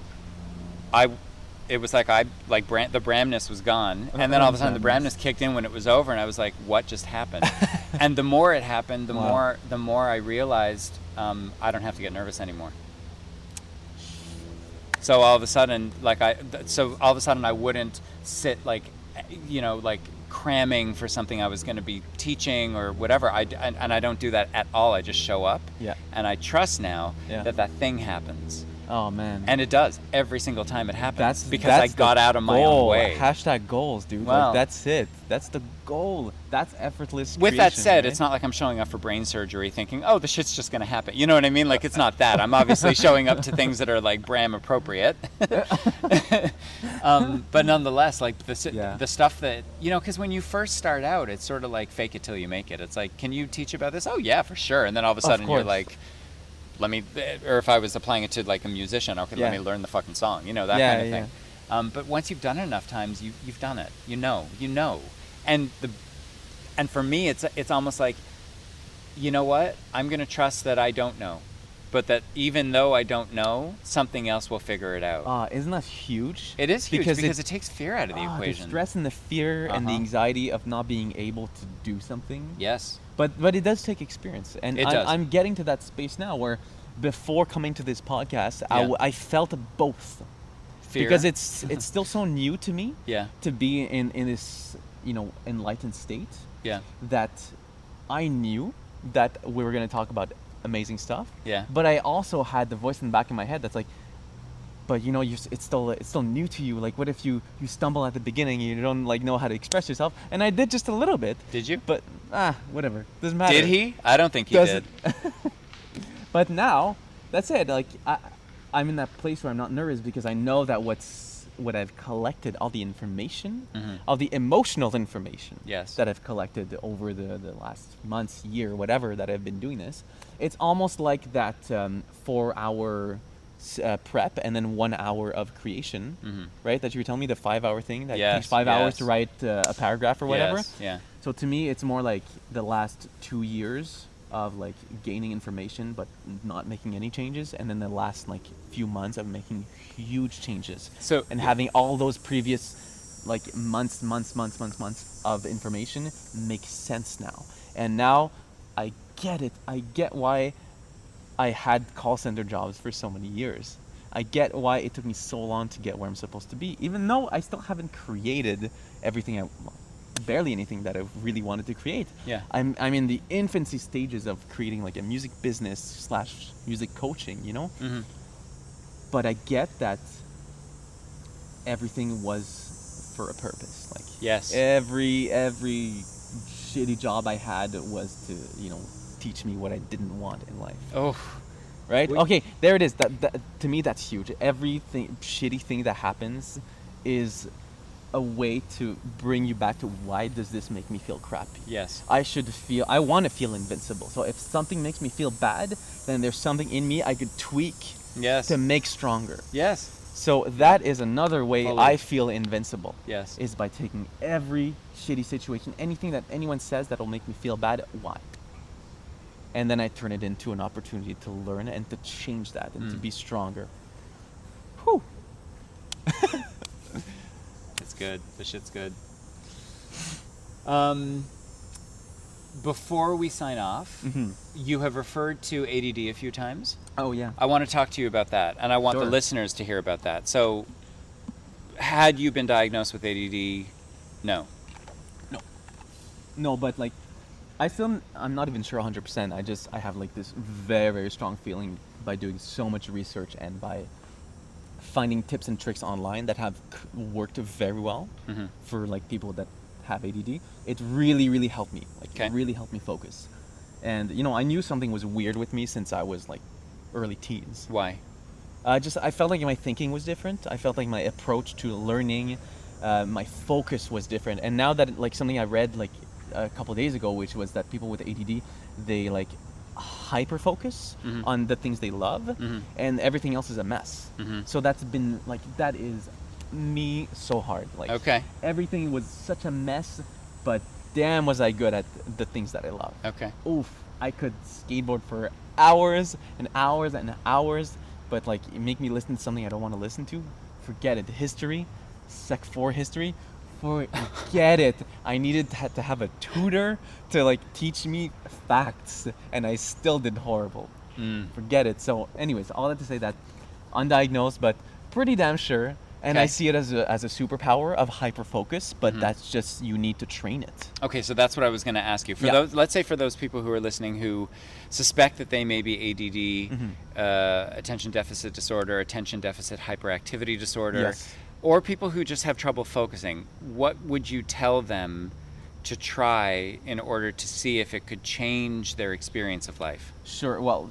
S1: it was like the Bramness was gone, and then all of a sudden the Bramness kicked in when it was over, and I was like, what just happened? And the more it happened, the more I realized I don't have to get nervous anymore. So all of a sudden, I wouldn't sit like cramming for something I was going to be teaching or whatever. And I don't do that at all. I just show up.
S2: Yeah. And
S1: I trust now that thing happens.
S2: Oh man.
S1: And it does every single time it happens.
S2: That's
S1: because I got out of my own way.
S2: Hashtag goals, dude.
S1: Well,
S2: like, that's it. That's the goal. That's effortless.
S1: With that said,
S2: right?
S1: It's not like I'm showing up for brain surgery thinking, oh, the shit's just going to happen. You know what I mean? Like, it's not that. I'm obviously showing up to things that are like Bram appropriate. But nonetheless, like the stuff that, because when you first start out, it's sort of like fake it till you make it. It's like, can you teach about this? Oh, yeah, for sure. And then all of a sudden you're like, or if I was applying it to like a musician, okay, let me learn the fucking song, that kind of thing. Yeah. But once you've done it enough times, you've done it. You know. And for me, it's almost like, you know what? I'm going to trust that I don't know, but that even though I don't know, something else will figure it out.
S2: Isn't that huge?
S1: It is huge because it takes fear out of the equation.
S2: The stress and the fear and the anxiety of not being able to do something.
S1: Yes.
S2: But it does take experience, and I'm getting to that space now where, before coming to this podcast, I felt both. Fear. Because it's still so new to me.
S1: Yeah. To
S2: be in this enlightened state. Yeah. That I knew that we were going to talk about amazing stuff. Yeah. But I also had the voice in the back of my head that's like, but it's still new to you. Like, what if you stumble at the beginning and you don't know how to express yourself? And I did just a little bit.
S1: Did you?
S2: But whatever. Doesn't matter.
S1: Did he? I don't think he did.
S2: But now, that's it. Like, I'm in that place where I'm not nervous because I know that what I've collected, all the information, all the emotional information that I've collected over the last months, year, whatever that I've been doing this. It's almost like that 4-hour prep and then 1 hour of creation, right? That you were telling me, the 5-hour thing that takes 5 hours to write a paragraph or whatever.
S1: Yeah.
S2: So to me, it's more like the last 2 years of like gaining information but not making any changes, and then the last like few months of making huge changes. So and having all those previous like months of information make sense now. And now I get it. I get why I had call center jobs for so many years. I get why it took me so long to get where I'm supposed to be, even though I still haven't created everything barely anything that I really wanted to create. Yeah. I'm in the infancy stages of creating like a music business / music coaching, But I get that everything was for a purpose. Like, yes. Every shitty job I had was to, teach me what I didn't want in life. Oh. Right? Okay, there it is. That to me that's huge. Everything shitty thing that happens is a way to bring you back to, why does this make me feel crappy? Yes. I want to feel invincible. So if something makes me feel bad, then there's something in me I could tweak to make stronger. Yes. So that is another way I feel invincible. Yes. Is by taking every shitty situation, anything that anyone says that'll make me feel bad, why? And then I turn it into an opportunity to learn and to change that and to be stronger. Whew.
S1: good. The shit's good. Before we sign off, you have referred to ADD a few times.
S2: Oh, yeah.
S1: I want to talk to you about that, and I want the
S2: Sure.
S1: listeners to hear about that. So, had you been diagnosed with ADD? No.
S2: No, but like, I'm not even sure 100%. I have like this very, very strong feeling by doing so much research and by finding tips and tricks online that have worked very well for like people that have ADD. It really, really helped me. It really helped me focus. And I knew something was weird with me since I was like early teens.
S1: Why?
S2: I felt like my thinking was different. I felt like my approach to learning, my focus was different. And now that like something I read like a couple of days ago, which was that people with ADD, they like hyper focus on the things they love, and everything else is a mess. So that is me so hard. Like everything was such a mess, but damn was I good at the things that I love. Oof, I could skateboard for hours and hours and hours, but like make me listen to something I don't want to listen to, forget it. History, Sec 4 history, forget it. I needed to have a tutor to like teach me facts, and I still did horrible. Forget it. So anyways, all that to say that undiagnosed, but pretty damn sure. And I see it as a superpower of hyper focus, but that's just, you need to train it.
S1: Okay, so that's what I was going to ask you. For those, let's say for those people who are listening who suspect that they may be ADD, attention deficit disorder, attention deficit hyperactivity disorder, or people who just have trouble focusing, what would you tell them to try in order to see if it could change their experience of life?
S2: Sure. Well,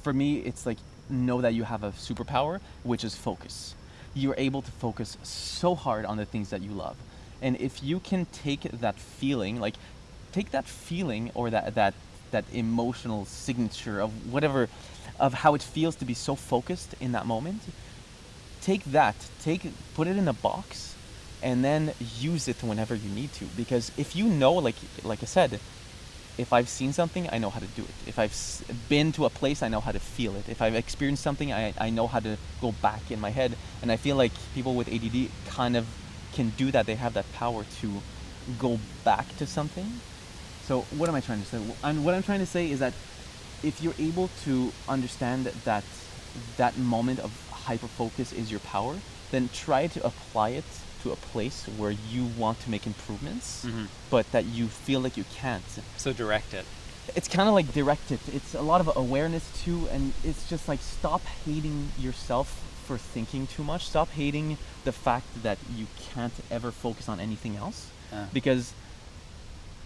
S2: for me, it's like, know that you have a superpower, which is focus. You're able to focus so hard on the things that you love. And if you can take that feeling or that emotional signature of whatever, of how it feels to be so focused in that moment, put it in a box and then use it whenever you need to. Because if you know, like I said, if I've seen something, I know how to do it. If I've been to a place, I know how to feel it. If I've experienced something, I know how to go back in my head. And I feel like people with ADD kind of can do that. They have that power to go back to something. So what am I trying to say? And what I'm trying to say is that if you're able to understand that moment of hyper-focus is your power, then try to apply it to a place where you want to make improvements, but that you feel like you can't.
S1: So direct it.
S2: It's kind of like direct it. It's a lot of awareness too, and it's just like, stop hating yourself for thinking too much. Stop hating the fact that you can't ever focus on anything else. Because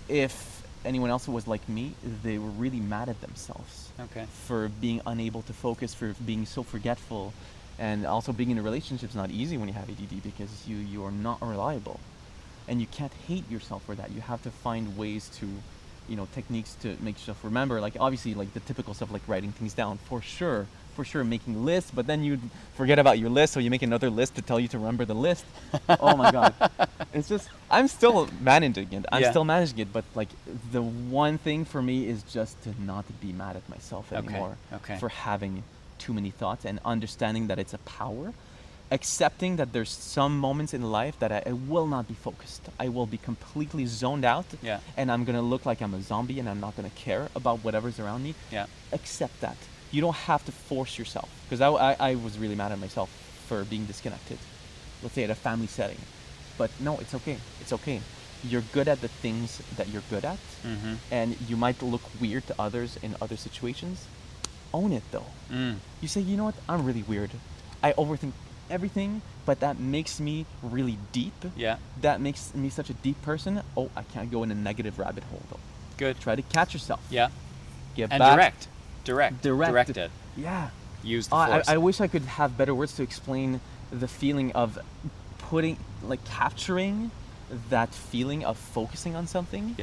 S2: if anyone else was like me, they were really mad at themselves for being unable to focus, for being so forgetful. And also being in a relationship is not easy when you have ADD, because you are not reliable. And you can't hate yourself for that. You have to find ways to, techniques to make yourself remember. Like obviously like the typical stuff like writing things down, for sure, making lists, but then you forget about your list, so you make another list to tell you to remember the list. Oh my God. It's just, I'm still managing it. But like the one thing for me is just to not be mad at myself anymore for having too many thoughts, and understanding that it's a power, accepting that there's some moments in life that I will not be focused. I will be completely zoned out, and I'm gonna look like I'm a zombie, and I'm not gonna care about whatever's around me. Accept that. You don't have to force yourself, because I was really mad at myself for being disconnected, let's say at a family setting. But no, it's okay. It's okay. You're good at the things that you're good at, and you might look weird to others in other situations. Own it though. You say, you know what, I'm really weird. I overthink everything, but that makes me really deep. That makes me such a deep person. Oh, I can't go in a negative rabbit hole though.
S1: Good.
S2: Try to catch yourself. Get
S1: and
S2: back.
S1: Direct it.
S2: Yeah.
S1: Use the force.
S2: I wish I could have better words to explain the feeling of capturing that feeling of focusing on something.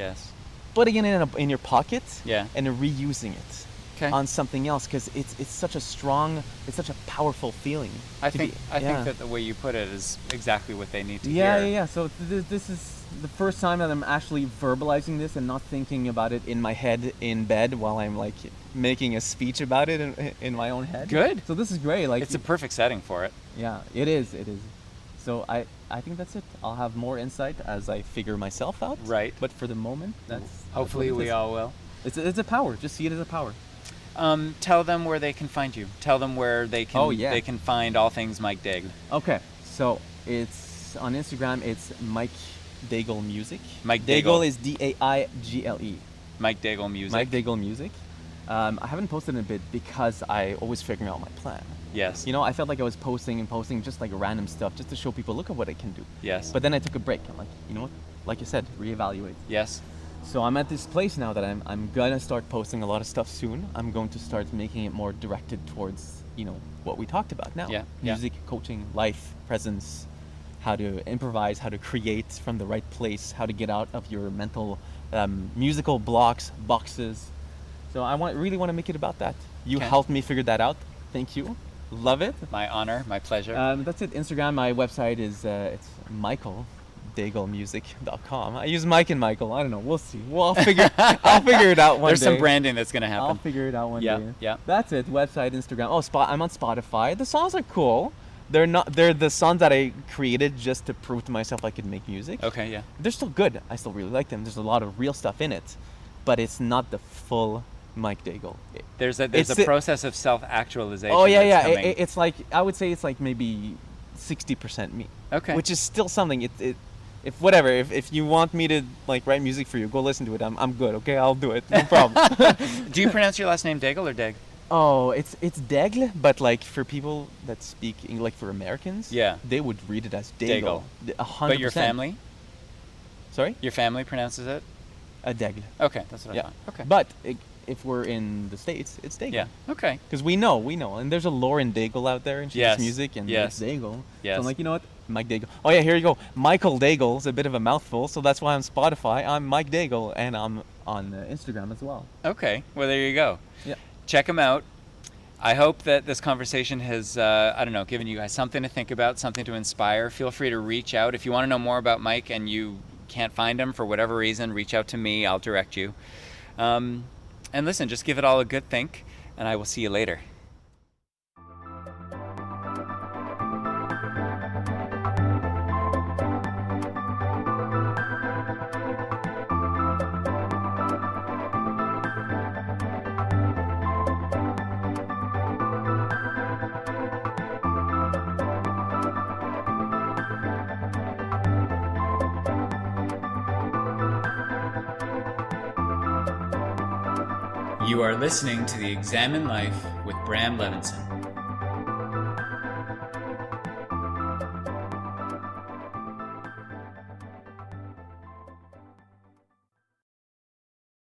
S2: Putting it in your pocket. And reusing it. On something else, because it's such a powerful feeling. I think that
S1: the way you put it is exactly what they need to
S2: hear.
S1: Yeah.
S2: So this is the first time that I'm actually verbalizing this and not thinking about it in my head in bed while I'm like making a speech about it in my own head.
S1: Good.
S2: So this is great. Like,
S1: it's a perfect setting for it.
S2: Yeah, it is. So I think that's it. I'll have more insight as I figure myself out.
S1: Right.
S2: But for the moment,
S1: Hopefully
S2: that's what it
S1: we
S2: is.
S1: all will.
S2: It's a power. Just see it as a power.
S1: Tell them where they can find you. Tell them where they can they can find all things Mike Daigle.
S2: Okay, so it's on Instagram. It's Mike Daigle Music.
S1: Mike
S2: Daigle
S1: Daigle.
S2: is Daigle.
S1: Mike Daigle Music.
S2: Mike Daigle Music. I haven't posted in a bit because I always figuring out my plan.
S1: Yes.
S2: You know, I felt like I was posting just like random stuff just to show people, look at what I can do.
S1: Yes.
S2: But then I took a break. I'm like, you know what? Like you said, reevaluate.
S1: Yes.
S2: So I'm at this place now that I'm gonna start posting a lot of stuff soon. I'm going to start making it more directed towards, you know, what we talked about now.
S1: Yeah.
S2: Music, coaching, life, presence, how to improvise, how to create from the right place, how to get out of your mental musical boxes. So I really want to make it about that. You
S1: Okay.
S2: helped me figure that out. Thank you. Love it.
S1: My honor, my pleasure.
S2: That's it. Instagram, my website is it's michaeldaigle.com. I use Mike and Michael. I don't know. We'll see. I'll figure it out one
S1: There's
S2: day.
S1: some branding that's going to happen.
S2: I'll figure it out one
S1: Yeah,
S2: day.
S1: yeah.
S2: That's it. Website, Instagram. Oh, I'm on Spotify. The songs are cool. They're the songs that I created just to prove to myself I could make music.
S1: Okay, yeah.
S2: They're still good. I still really like them. There's a lot of real stuff in it, but it's not the full Mike Daigle.
S1: There's a
S2: It's the-
S1: process of self-actualization.
S2: Oh yeah,
S1: that's
S2: yeah.
S1: coming.
S2: It's like I would say it's like maybe 60% me.
S1: Okay.
S2: Which is still something. If you want me to like write music for you, go listen to it. I'm good. Okay, I'll do it. No problem.
S1: Do you pronounce your last name Daigle or Daig?
S2: Oh, it's Daigle, but like for people that speak English, like for Americans,
S1: Yeah.
S2: they would read it as Daigle. 100%.
S1: But your family?
S2: Sorry?
S1: Your family pronounces it?
S2: Daigle.
S1: Okay, that's what I
S2: Yeah.
S1: thought. Okay.
S2: But if we're in the States, it's Daigle.
S1: Yeah. Okay.
S2: Because we know, and there's a Lauren Daigle out there, and she
S1: Yes.
S2: does music, and
S1: Yes.
S2: it's Daigle.
S1: Yes.
S2: So I'm like, you know what, Mike Daigle. Oh yeah, here you go. Michael Daigle is a bit of a mouthful, so that's why I'm Spotify. I'm Mike Daigle, and I'm on Instagram as well.
S1: Okay. Well, there you go.
S2: Yeah.
S1: Check them out. I hope that this conversation has, given you guys something to think about, something to inspire. Feel free to reach out. If you want to know more about Mike and you can't find him for whatever reason, reach out to me. I'll direct you. And listen, just give it all a good think, and I will see you later. You are listening to The Examine Life with Bram Levinson.